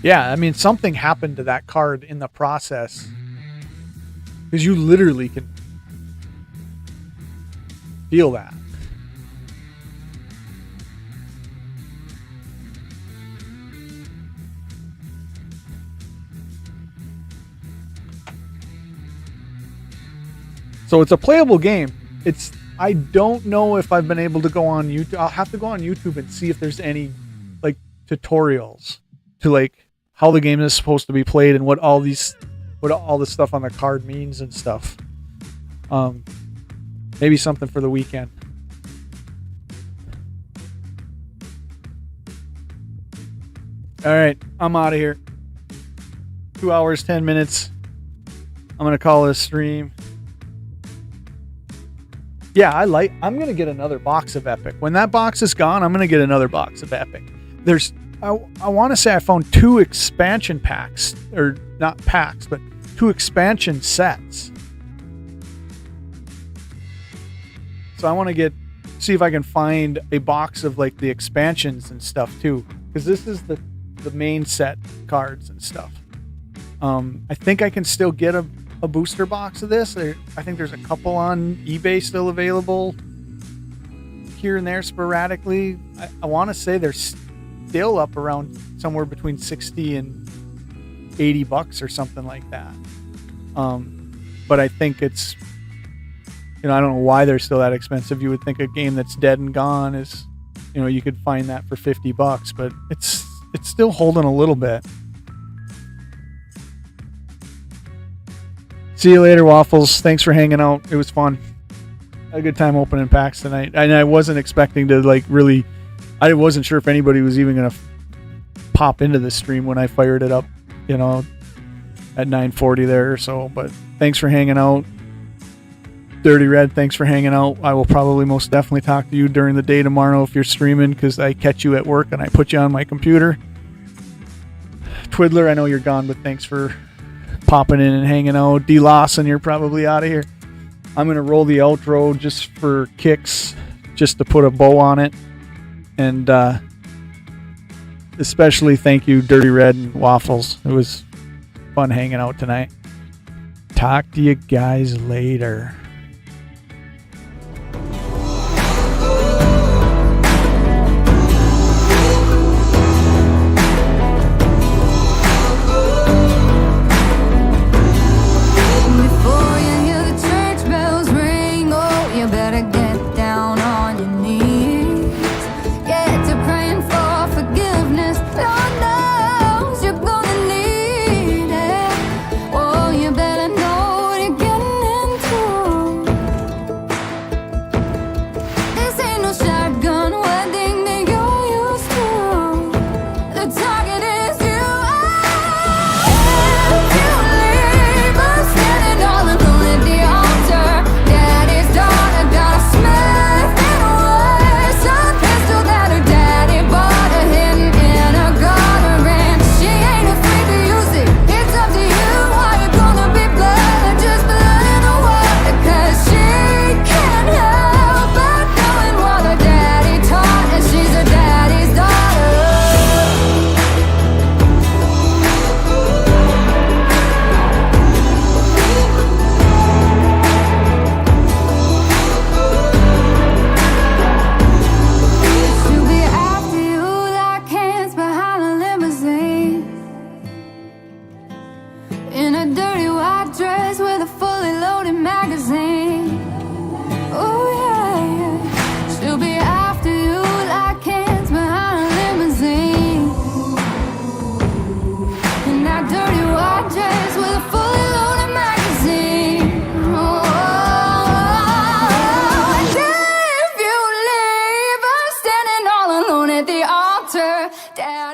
Yeah, I mean, something happened to that card in the process. Because you literally can feel that. So it's a playable game. I don't know if I've been able to go on YouTube. I'll have to go on YouTube and see if there's any like tutorials to like how the game is supposed to be played and what all the stuff on the card means and stuff. Maybe something for the weekend. All right, I'm out of here. 2 hours, 10 minutes. I'm going to call it a stream. Yeah, I'm going to get another box of Epic. When that box is gone, I'm going to get another box of Epic. I want to say I found 2 expansion packs, or not packs, but 2 expansion sets. So I want to see if I can find a box of like the expansions and stuff too, because this is the main set cards and stuff. I think I can still get a booster box of this. I think there's a couple on eBay still available here and there sporadically. I want to say there's still up around somewhere between 60 and $80 or something like that. But I think it's, I don't know why they're still that expensive. You would think a game that's dead and gone is, you could find that for $50, but it's still holding a little bit. See you later, Waffles. Thanks for hanging out. It was fun. Had a good time opening packs tonight. And I wasn't expecting to really... I wasn't sure if anybody was even going to pop into the stream when I fired it up. I at 9:40 there or so. But thanks for hanging out. Dirty Red, thanks for hanging out. I will probably most definitely talk to you during the day tomorrow if you're streaming, because I catch you at work and I put you on my computer. Twiddler, I know you're gone, but thanks for popping in and hanging out. D. Lawson, you're probably out of here. I'm going to roll the outro just for kicks, just to put a bow on it. And especially thank you, Dirty Red and Waffles. It was fun hanging out tonight. Talk to you guys later. Before you hear the church bells ring, oh, you better get down on your knees. Get to praying for forgiveness. Lord knows you're gonna need it. Oh, you better know what you're getting into. This ain't no shotgun wedding that you're used to. The target is you. If you leave us standing all alone at the altar, Daddy's daughter got a Smith & Wesson pistol that her daddy bought her hidden in a garden ranch. She ain't afraid to use it. It's up to you. Are you gonna be blood or just blood in the water? 'Cause she can't help but doing what her daddy taught her. She's her daddy's daughter. She'll be after you like hands behind a limousine, in a dirty white dress with a fully loaded magazine. Oh yeah, yeah. She'll be after you like hands behind a limousine, in that dirty white dress with a fully loaded magazine. Oh, and if you leave her standing all alone at the altar, Dad.